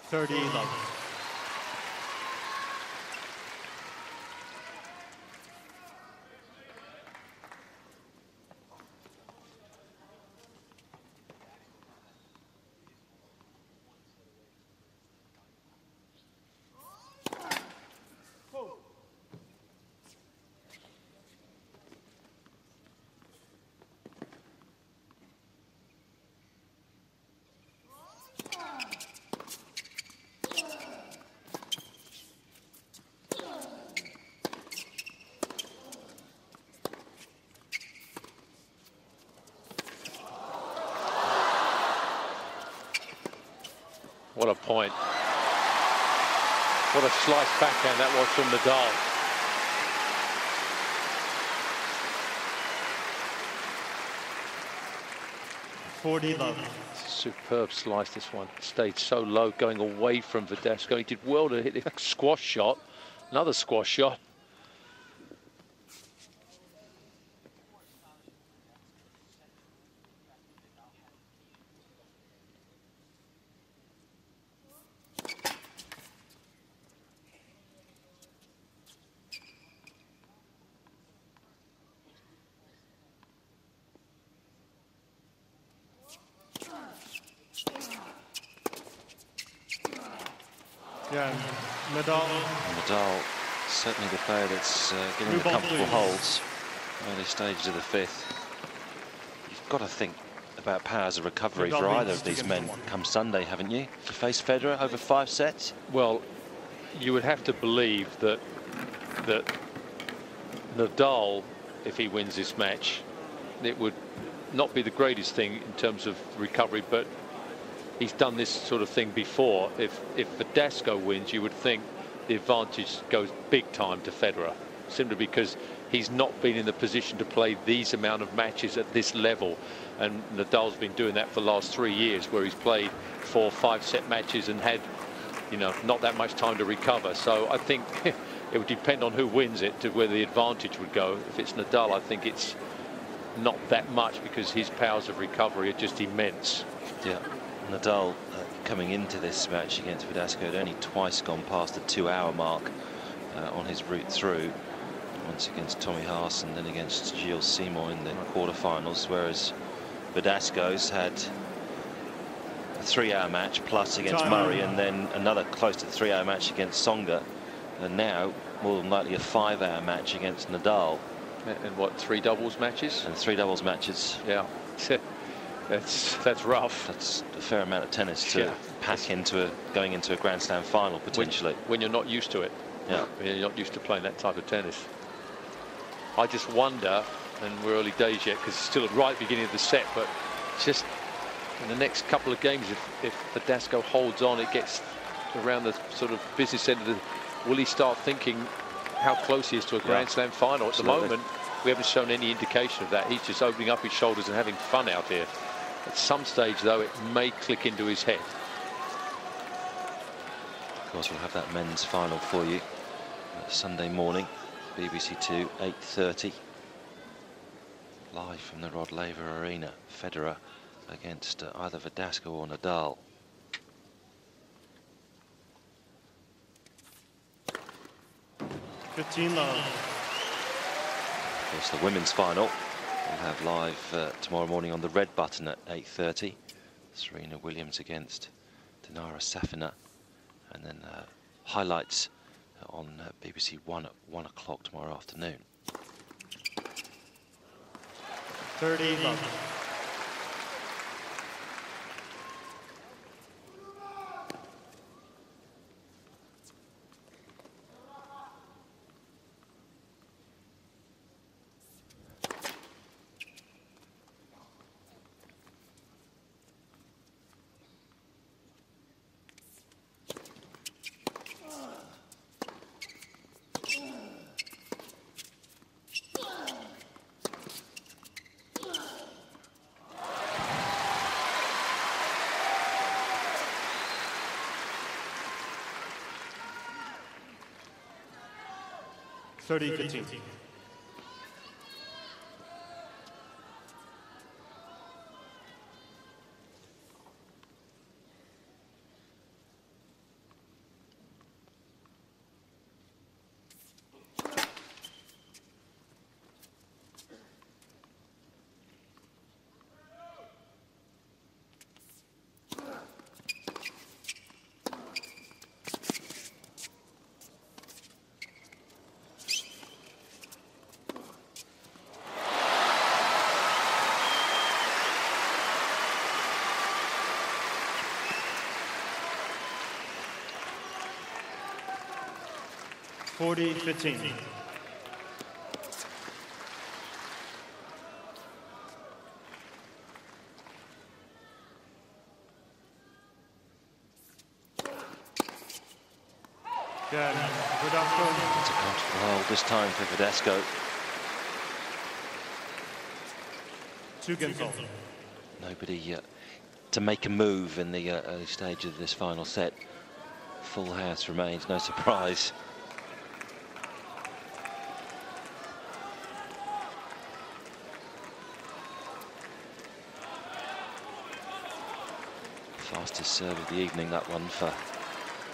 $30. What a point. What a slice backhand that was from Nadal. $40. Superb slice, this one. Stayed so low, going away from Verdasco. He did well to hit a squash shot. Another squash shot. Yeah, Nadal. Nadal, certainly the player that's getting the comfortable holds early stages of the fifth. You've got to think about powers of recovery for either of these men come Sunday, haven't you? To face Federer over 5 sets? Well, you would have to believe that Nadal, if he wins this match, it would not be the greatest thing in terms of recovery, but he's done this sort of thing before. If Verdasco wins, you would think the advantage goes big time to Federer, simply because he's not been in the position to play these amount of matches at this level, and Nadal's been doing that for the last 3 years, where he's played 4 5-set matches and had, you know, not that much time to recover. So I think it would depend on who wins it to where the advantage would go. If it's Nadal, I think it's not that much, because his powers of recovery are just immense. Yeah. Nadal coming into this match against Verdasco had only twice gone past the 2-hour mark on his route through. Once against Tommy Haas and then against Gilles Simon in the quarterfinals, whereas Verdasco's had a 3-hour match plus against Murray, and then another close to the 3-hour match against Tsonga, and now more than likely a 5-hour match against Nadal. And what, 3 doubles matches? And 3 doubles matches. Yeah. That's rough. That's a fair amount of tennis to pack into going into a Grand Slam final potentially. When you're not used to it. Yeah. When you're not used to playing that type of tennis. I just wonder, and we're early days yet because it's still at right beginning of the set, but just in the next couple of games, if Verdasco holds on, it gets around the sort of business end of the, will he start thinking how close he is to a Grand Slam final? At the moment, we haven't shown any indication of that. He's just opening up his shoulders and having fun out here. At some stage, though, it may click into his head. Of course, we'll have that men's final for you Sunday morning, BBC 2, 8:30. Live from the Rod Laver Arena. Federer against either Verdasco or Nadal. Of course, the women's final we'll have live tomorrow morning on the red button at 8:30. Serena Williams against Dinara Safina, and then highlights on BBC 1 at 1 o'clock tomorrow afternoon. 30 love. $30-15. $40-15. Good. Verdasco. It's a comfortable hold this time for Verdasco. 2 Gensel. Nobody to make a move in the early stage of this final set. Full house remains, no surprise. Fastest serve of the evening, that one for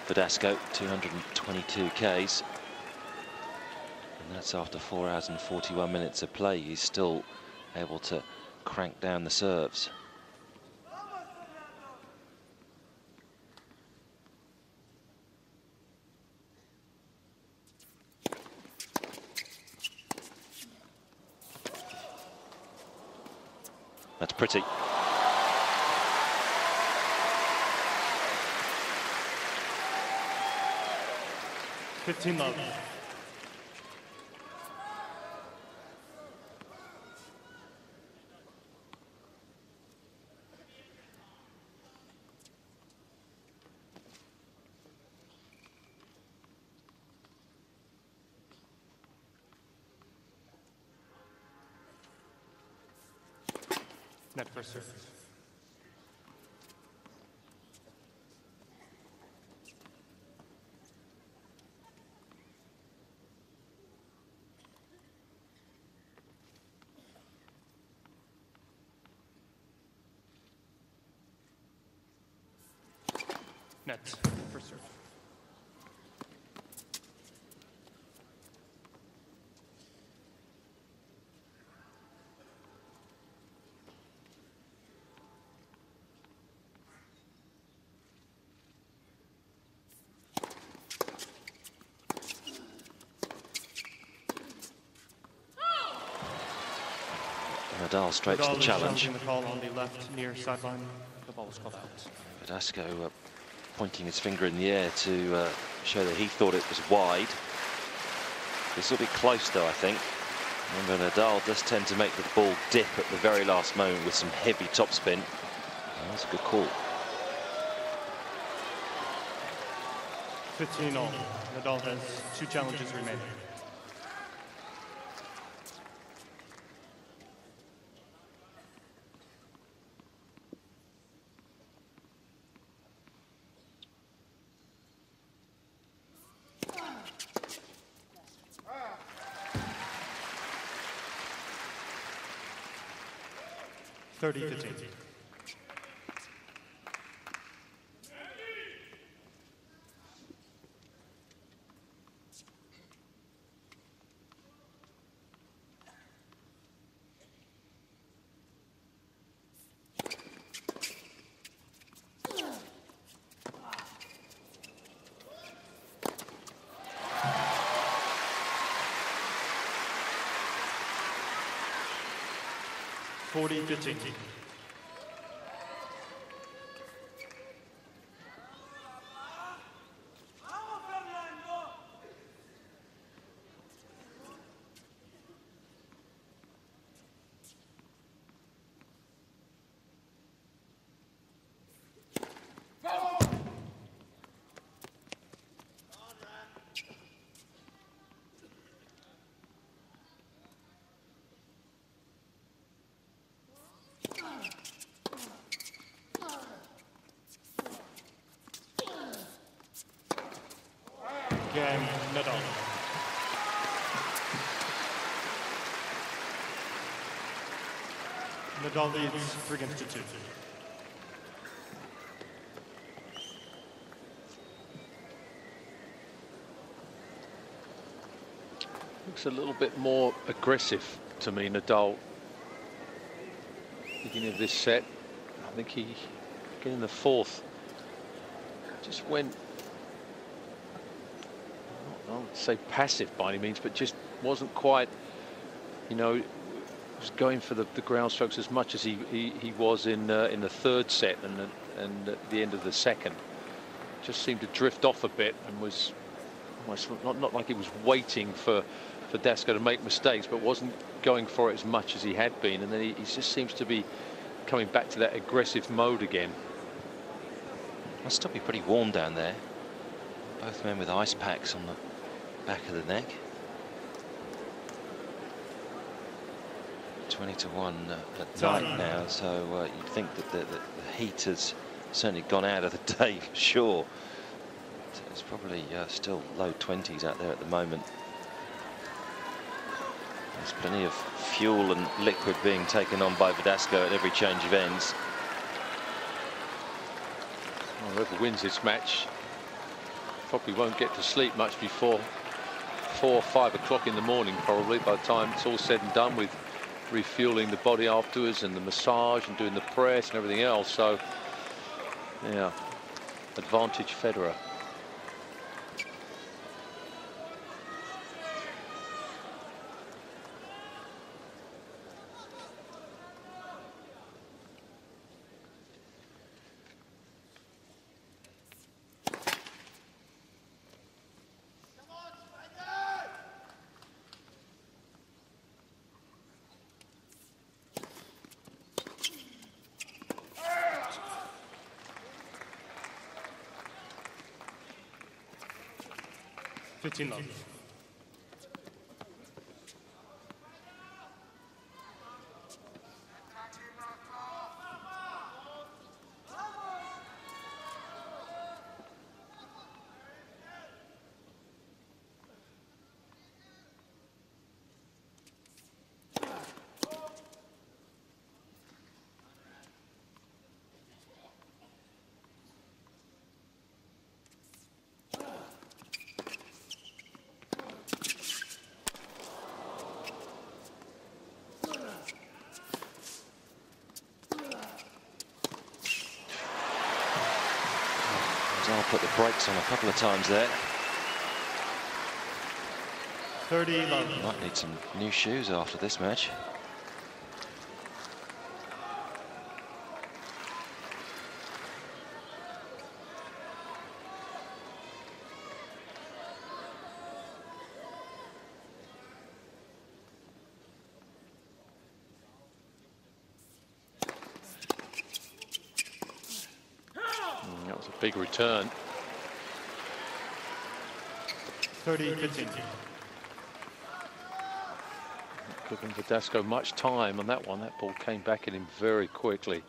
Verdasco, 222 Ks. And that's after 4 hours and 41 minutes of play. He's still able to crank down the serves. That's pretty. $15 love. Net first serve. Net first serve. Nadal straight to Nadal the is challenge. challenging the call on the left near sideline. The ball was called out. Verdasco pointing his finger in the air to show that he thought it was wide. This will be close though, I think. Remember, Nadal does tend to make the ball dip at the very last moment with some heavy topspin. That's a good call. 15-all. Nadal has 2 challenges remaining. (30-15). (40-15). Game, Nadal. Nadal leads 3-2. Looks a little bit more aggressive to me, Nadal. Beginning of this set, I think he, getting the 4th, just went, I won't say passive by any means, but just wasn't quite, you know, was going for the ground strokes as much as he was in the 3rd set and at the end of the 2nd. Just seemed to drift off a bit and was almost not like he was waiting for Verdasco to make mistakes, but wasn't going for it as much as he had been, and then he just seems to be coming back to that aggressive mode again. Must still be pretty warm down there. Both men with ice packs on the back of the neck. 20-1 at night now, so you'd think that the heat has certainly gone out of the day for sure. It's probably still low 20s out there at the moment. There's plenty of fuel and liquid being taken on by Verdasco at every change of ends. Well, whoever wins this match probably won't get to sleep much before 4 or 5 o'clock in the morning, probably, by the time it's all said and done, with refueling the body afterwards and the massage and doing the press and everything else. So, yeah, advantage Federer. (15-love). Nadal put the brakes on a couple of times there. 30-love. Might need some new shoes after this match. big return. 30-15. Giving Verdasco much time on that one. That ball came back at him very quickly.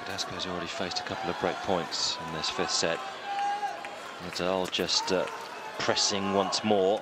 Verdasco's already faced a couple of break points in this fifth set. Nadal just pressing once more.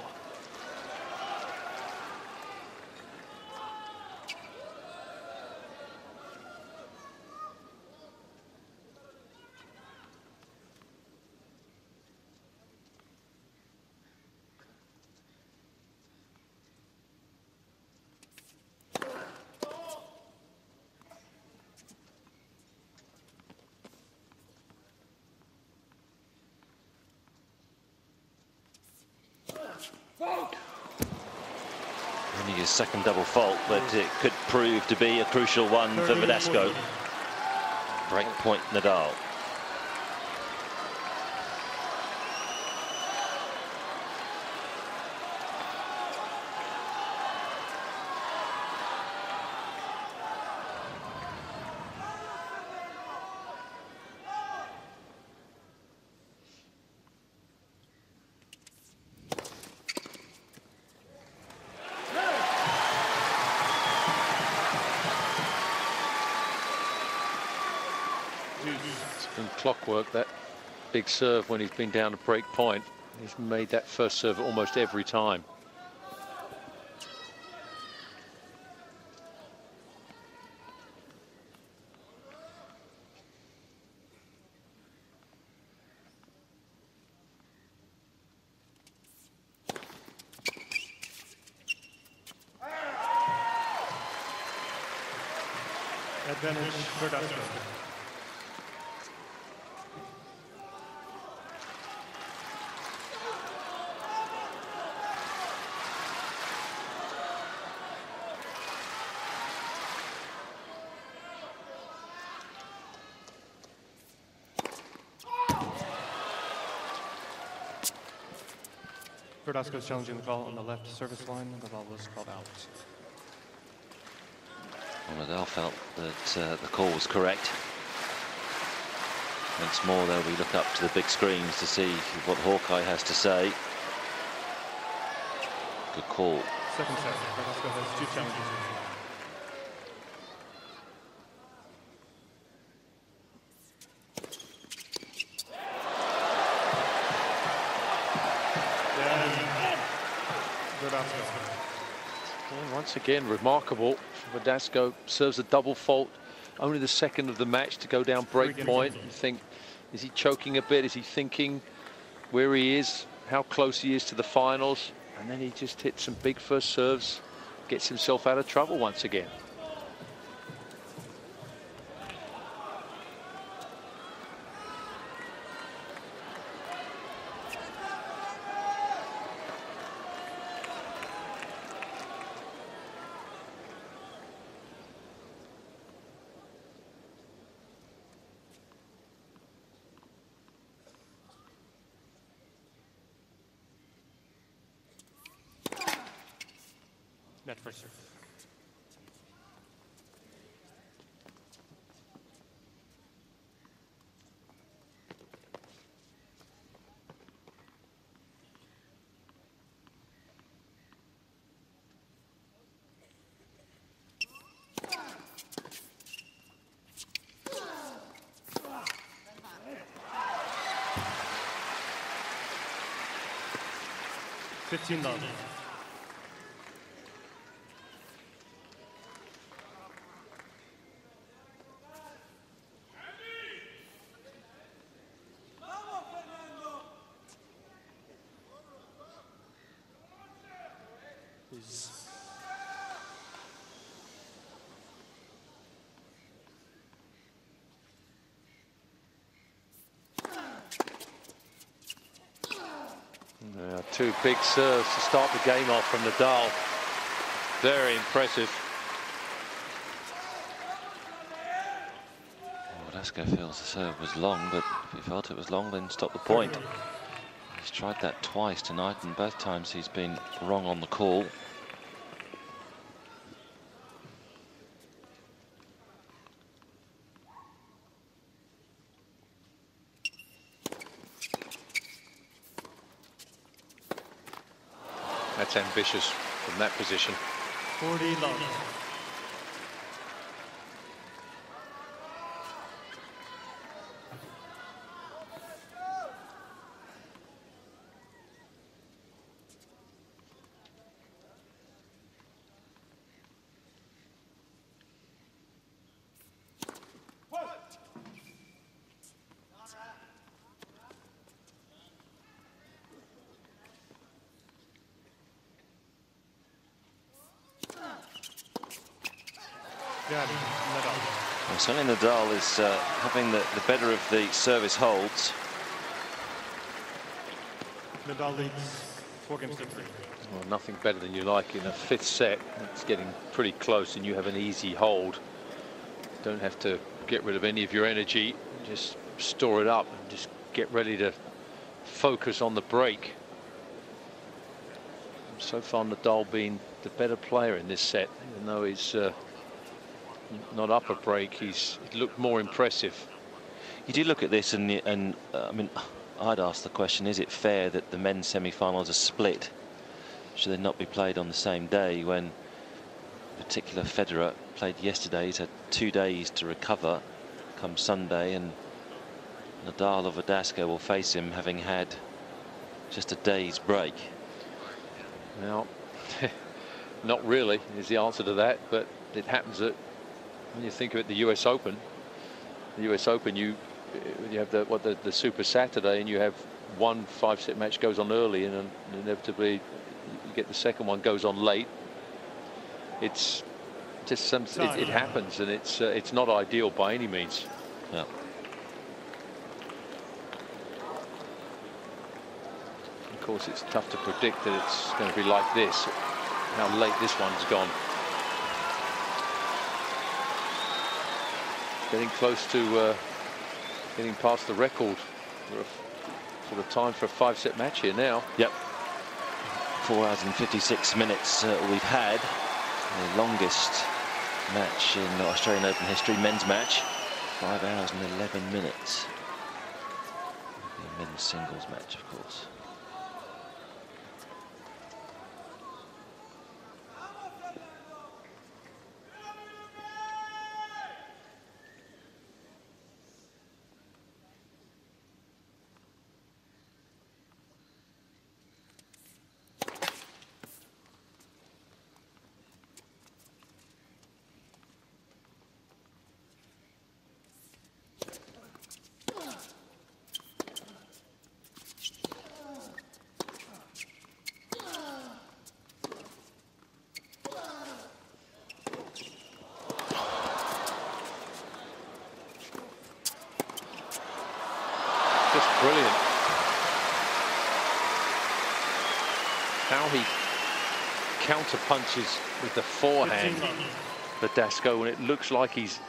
Only his second double fault, but it could prove to be a crucial one for Verdasco. Break point Nadal. It's been clockwork, that big serve when he's been down to break point. He's made that first serve almost every time. Advantage Verdasco. Verdasco's challenging the call on the left service line. The ball was called out. Well, Nadal felt that the call was correct. Once more, though, we look up to the big screens to see what Hawkeye has to say. Good call. Second set. Verdasco has 2 challenges. And once again, remarkable. Verdasco serves a double fault, only the second of the match to go down break point. You think, is he choking a bit? Is he thinking where he is, how close he is to the finals? And then he just hits some big first serves, gets himself out of trouble once again. Net first serve. $15. Two big serves to start the game off from Nadal. Very impressive. Verdasco feels the serve was long, but if he felt it was long, then stop the point. He's tried that twice tonight, and both times he's been wrong on the call. That's ambitious from that position. 40 love. Well, certainly Nadal is having the better of the service holds. Nadal leads 4 games to 3. Well, nothing better than you like in a 5th set. It's getting pretty close and you have an easy hold. Don't have to get rid of any of your energy. Just store it up and just get ready to focus on the break. So far, Nadal being the better player in this set, even though he's not up a break. He's looked more impressive. You do look at this, and I mean, I'd ask the question: is it fair that the men's semi-finals are split? Should they not be played on the same day? When a particular Federer played yesterday, he's had 2 days to recover. Come Sunday, and Nadal or Verdasco will face him having had just a day's break. Well, not really is the answer to that, but it happens that when you think of it, the US Open, you have the Super Saturday, and you have one 5-set match goes on early, and inevitably you get the second one goes on late. It's just it happens, and it's not ideal by any means. Yeah. Of course, it's tough to predict that it's going to be like this, how late this one's gone. Getting close to getting past the record for the time for a 5-set match here now. Yep. 4 hours and 56 minutes we've had. The longest match in Australian Open history, men's match. 5 hours and 11 minutes. The men's singles match, of course. Brilliant. How he counter punches with the forehand, Verdasco, when it looks like he's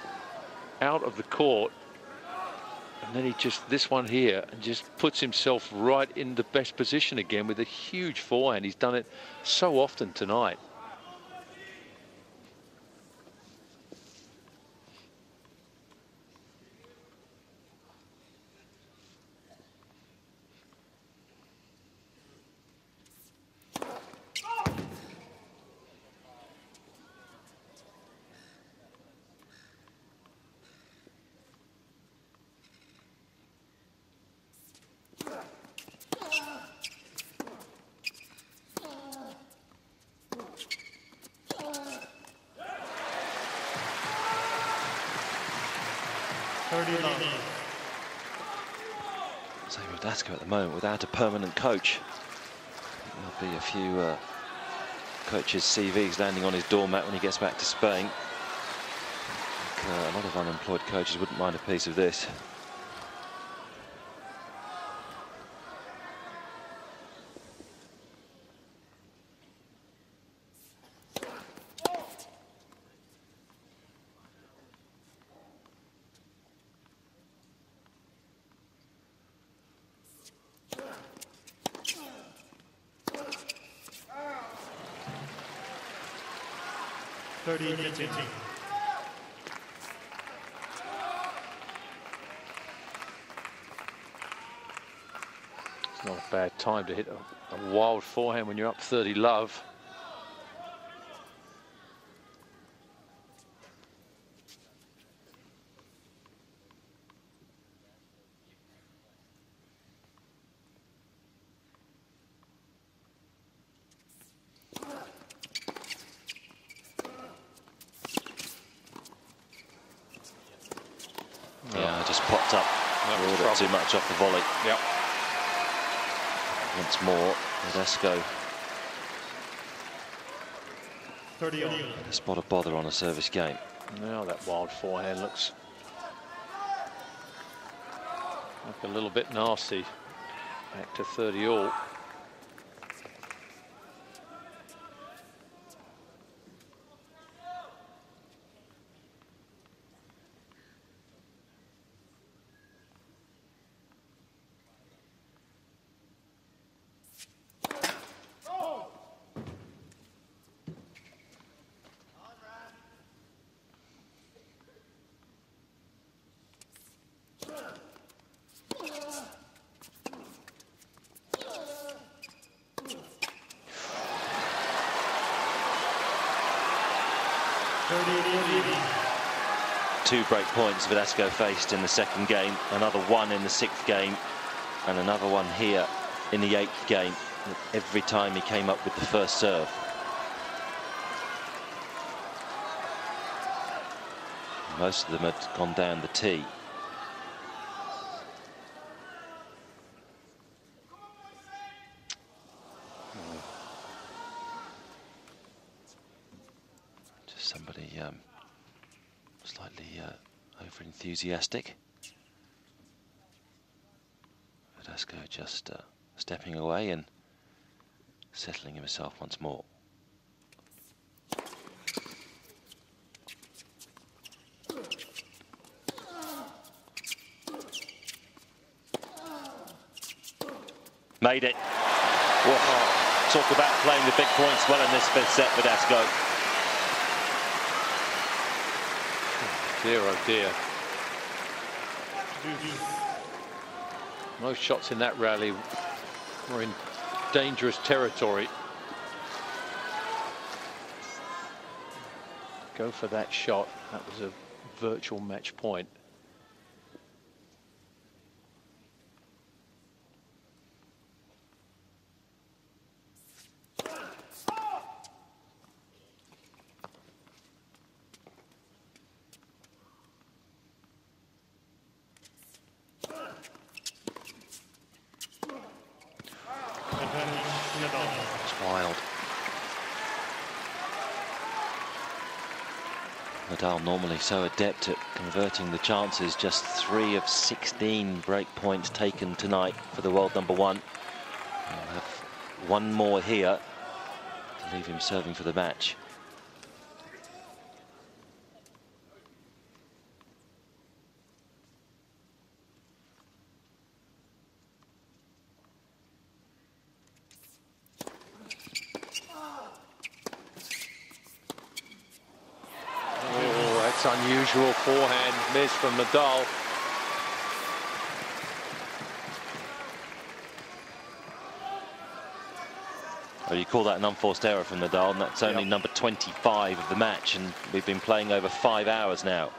out of the court, and then he just, this one here, and just puts himself right in the best position again with a huge forehand. He's done it so often tonight. So Verdasco at the moment without a permanent coach. There'll be a few coaches' CVs landing on his doormat when he gets back to Spain. I think, a lot of unemployed coaches wouldn't mind a piece of this. 30-15. It's not a bad time to hit a wild forehand when you're up 30 love. Yeah, just popped up a little bit too much off the volley. Yep. Once more, verdasco. 30 all. A spot of bother on a service game. Now that wild forehand looks like a little bit nasty. Back to 30 all. Two break points Verdasco faced in the second game, another one in the sixth game, and another one here in the eighth game. Every time he came up with the first serve. Most of them had gone down the tee. Just somebody slightly over-enthusiastic. Verdasco just stepping away and settling himself once more. Made it. Whoa. Talk about playing the big points well in this fifth set, Verdasco. Dear, oh dear. Most shots in that rally were in dangerous territory. Go for that shot. That was a virtual match point. It's wild. Nadal normally so adept at converting the chances. Just 3 of 16 break points taken tonight for the world number one. He'll have one more here to leave him serving for the match. Unusual forehand miss from Nadal. Well, you call that an unforced error from Nadal, and that's only number 25 of the match, and we've been playing over 5 hours now.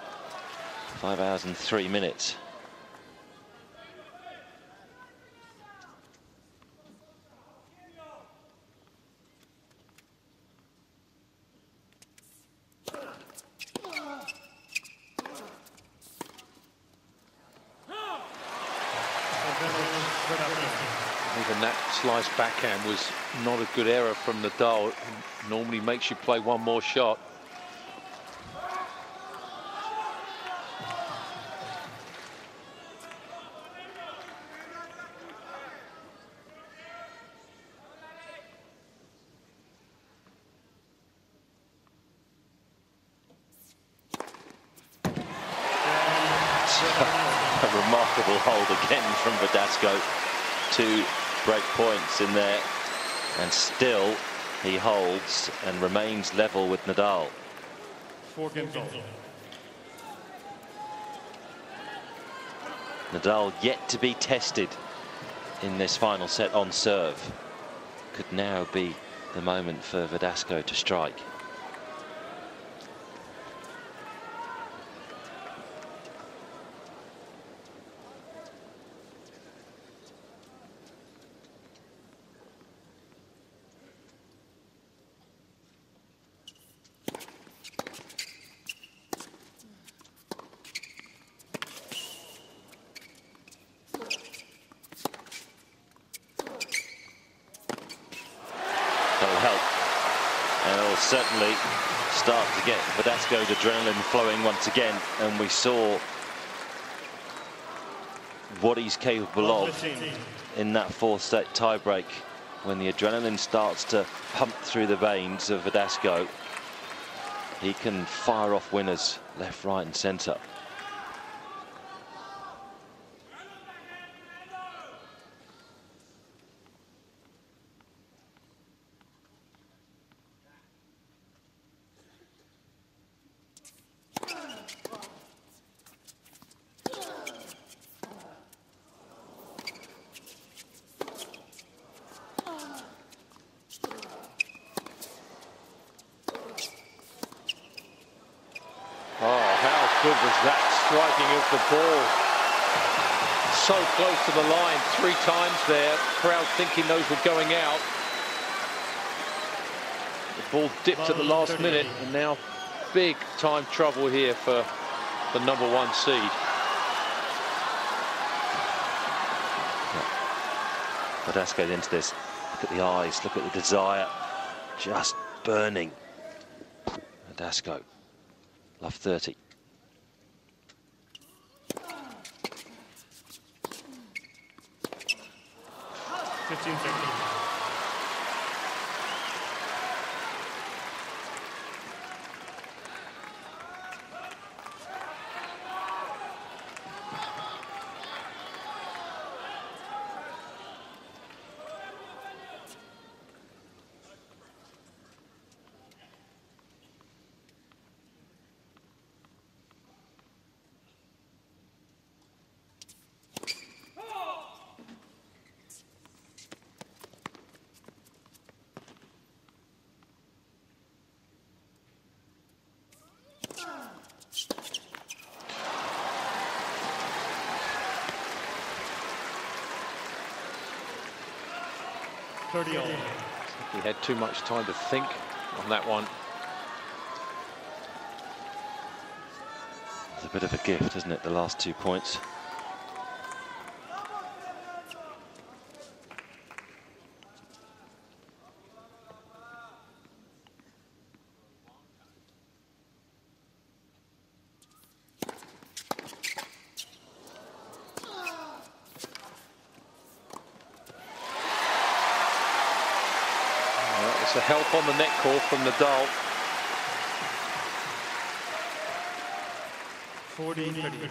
5 hours and 3 minutes. Even that slice backhand was not a good error from Nadal. It normally makes you play one more shot. A remarkable hold again from Verdasco. 2 break points in there, and still he holds and remains level with Nadal. 4 games all. Nadal yet to be tested in this final set on serve. Could now be the moment for Verdasco to strike. That'll help, and it'll certainly start to get Verdasco's adrenaline flowing once again, and we saw what he's capable of in that 4th set tiebreak. When the adrenaline starts to pump through the veins of Verdasco, he can fire off winners left, right and centre. Good was that striking of the ball. So close to the line 3 times there. Crowd thinking those were going out. The ball dipped at the last minute, and now big time trouble here for the #1 seed. Verdasco into this. Look at the eyes, look at the desire. Just burning. Verdasco, love 30. 15 seconds. He had too much time to think on that one. It's a bit of a gift, isn't it, the last 2 points? It's a help on the net call from Nadal. 40-30.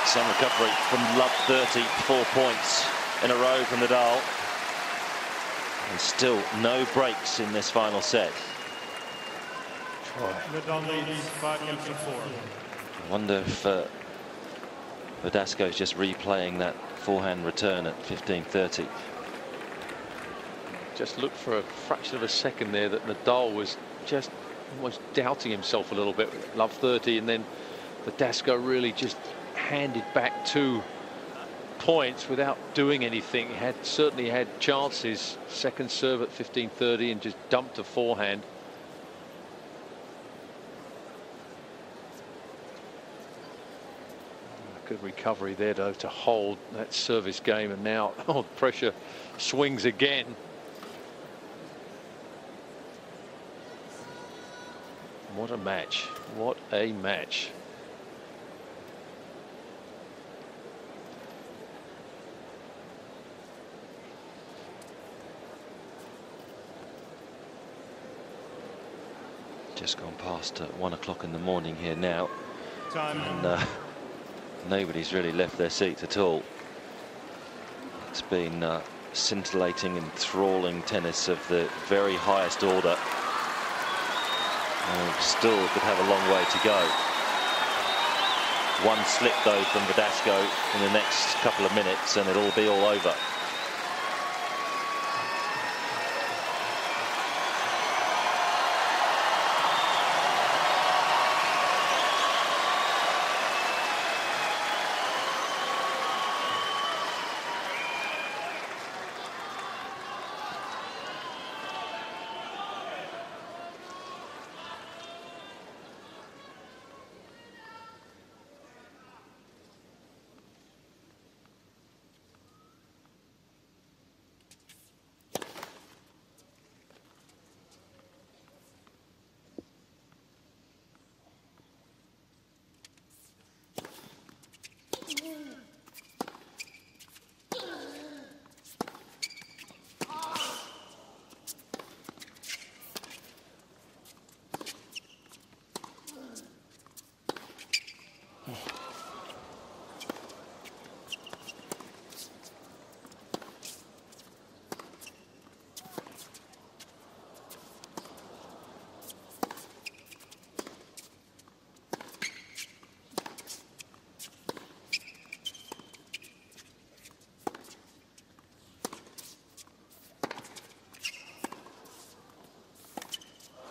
Some recovery from love 30, 4 points in a row from Nadal. And still no breaks in this final set. Nadal leads 5 games to 4. I wonder if Verdasco's just replaying that forehand return at 15-30. Just looked for a fraction of a second there that Nadal was just almost doubting himself a little bit. Love 30, and then Verdasco really just handed back 2 points without doing anything. He had certainly had chances. Second serve at 15-30 and just dumped a forehand. Good recovery there though to hold that service game, and now the pressure swings again. What a match. What a match. Just gone past 1 o'clock in the morning here now. Time. And nobody's really left their seats at all. It's been scintillating, enthralling tennis of the very highest order. Still could have a long way to go. One slip though from Verdasco in the next couple of minutes and it'll be all over.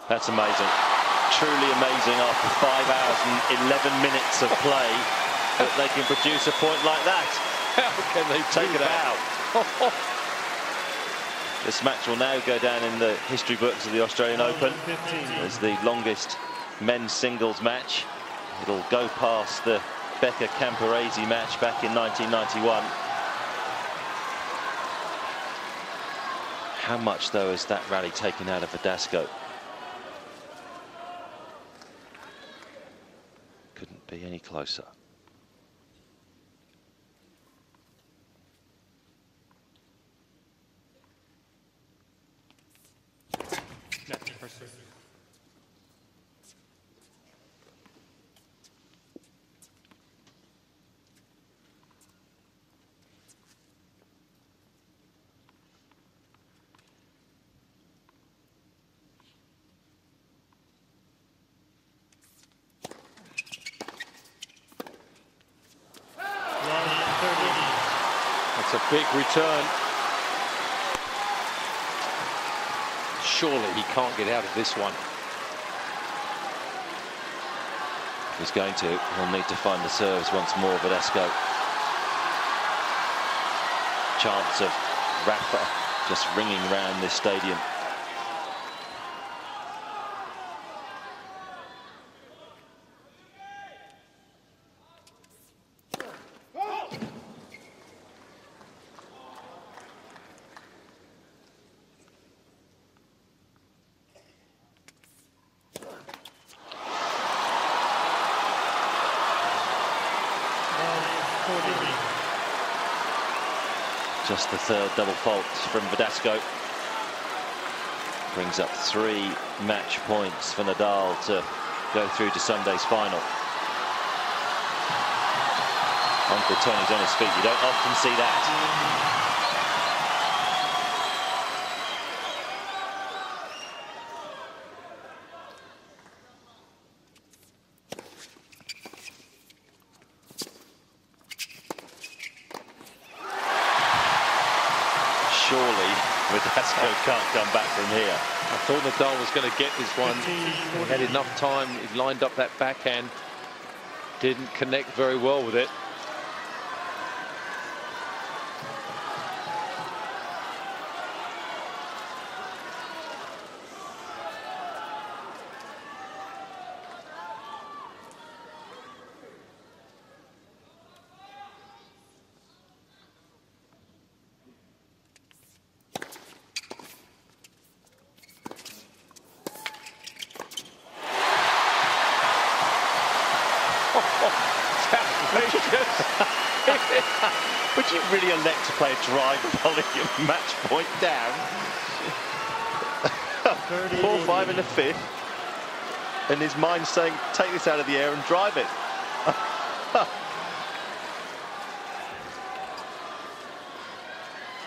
That's amazing. Truly amazing after 5 hours and 11 minutes of play that they can produce a point like that. How can they take it that? out? This match will now go down in the history books of the Australian Open as the longest men's singles match. It'll go past the Becca Camporese match back in 1991. How much, though, has that rally taken out of Verdasco? Couldn't be any closer. That's a big return. Surely he can't get out of this one. If he's going to, he'll need to find the serves once more. Verdasco. Chants of Rafa just ringing round this stadium. Just the third double fault from Verdasco. Brings up 3 match points for Nadal to go through to Sunday's final. Uncle Tony's on his feet. You don't often see that. Surely Verdasco can't come back from here. I thought Nadal was going to get this one. He had enough time. He lined up that backhand. Didn't connect very well with it. Would you really elect to play a drive volley at match point down? 4-5 in the 5th, and his mind's saying, take this out of the air and drive it.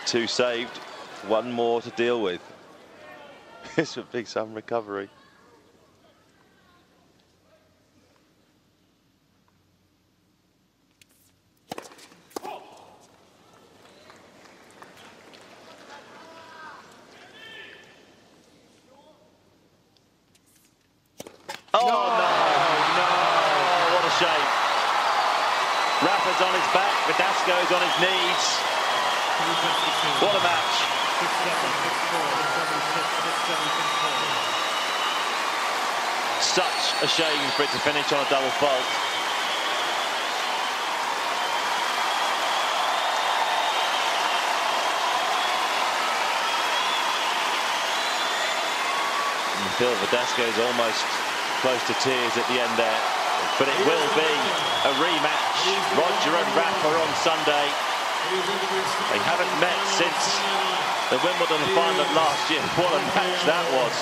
Two saved, one more to deal with. This would be some recovery. Oh, no, what a shame. Rafa's on his back, Verdasco's on his knees. What a match. Such a shame for it to finish on a double fault. And you feel Verdasco's almost close to tears at the end there, but it will be a rematch. Roger and Rafa on Sunday. They haven't met since the Wimbledon final of last year. What a match that was.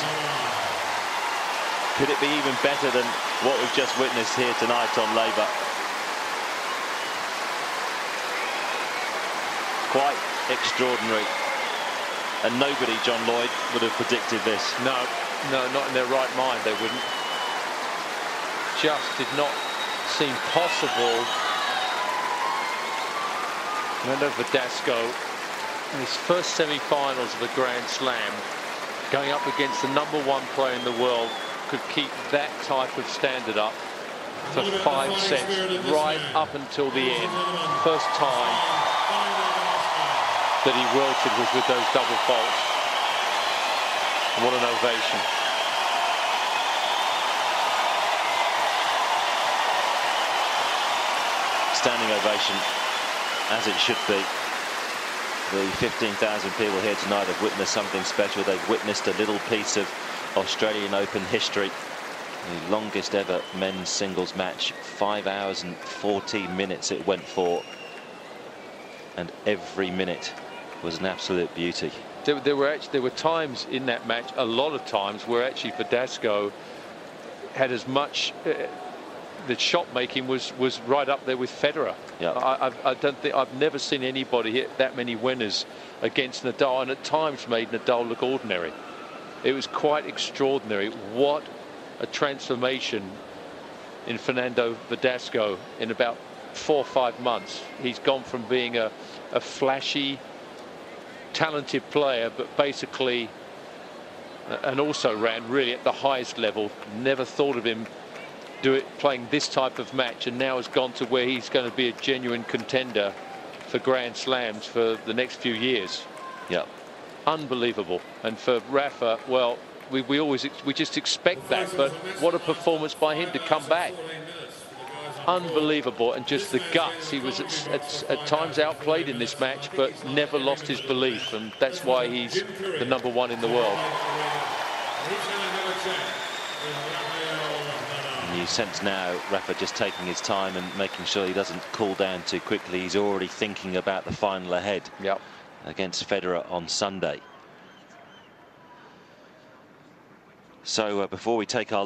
Could it be even better than what we've just witnessed here tonight on Labour? Quite extraordinary. And nobody, John Lloyd, would have predicted this. No, not in their right mind, they wouldn't. Just did not seem possible. Fernando Verdasco, in his first semi-finals of a Grand Slam, going up against the #1 player in the world, could keep that type of standard up for 5 sets, right up until the end. First time that he wilted was with those double faults. And what an ovation. Standing ovation, as it should be. The 15,000 people here tonight have witnessed something special. They've witnessed a little piece of Australian Open history. The longest ever men's singles match, 5 hours and 14 minutes it went for. And every minute was an absolute beauty. There were times in that match, a lot of times, where actually Verdasco had as much. The shot making was right up there with Federer. Yeah. I don't think I've never seen anybody hit that many winners against Nadal, and at times made Nadal look ordinary. It was quite extraordinary. What a transformation in Fernando Verdasco in about 4 or 5 months. He's gone from being a flashy, talented player, but basically, and also ran really at the highest level. Never thought of him playing this type of match, and now has gone to where he's going to be a genuine contender for Grand Slams for the next few years. Yeah, unbelievable. And for Rafa, well, we just expect that, but what a performance by him to come back. Unbelievable, and just the guts. He was at times outplayed in this match, but never lost his belief, and that's why he's the #1 in the world. You sense now Rafa just taking his time and making sure he doesn't cool down too quickly. He's already thinking about the final ahead against Federer on Sunday. So before we take our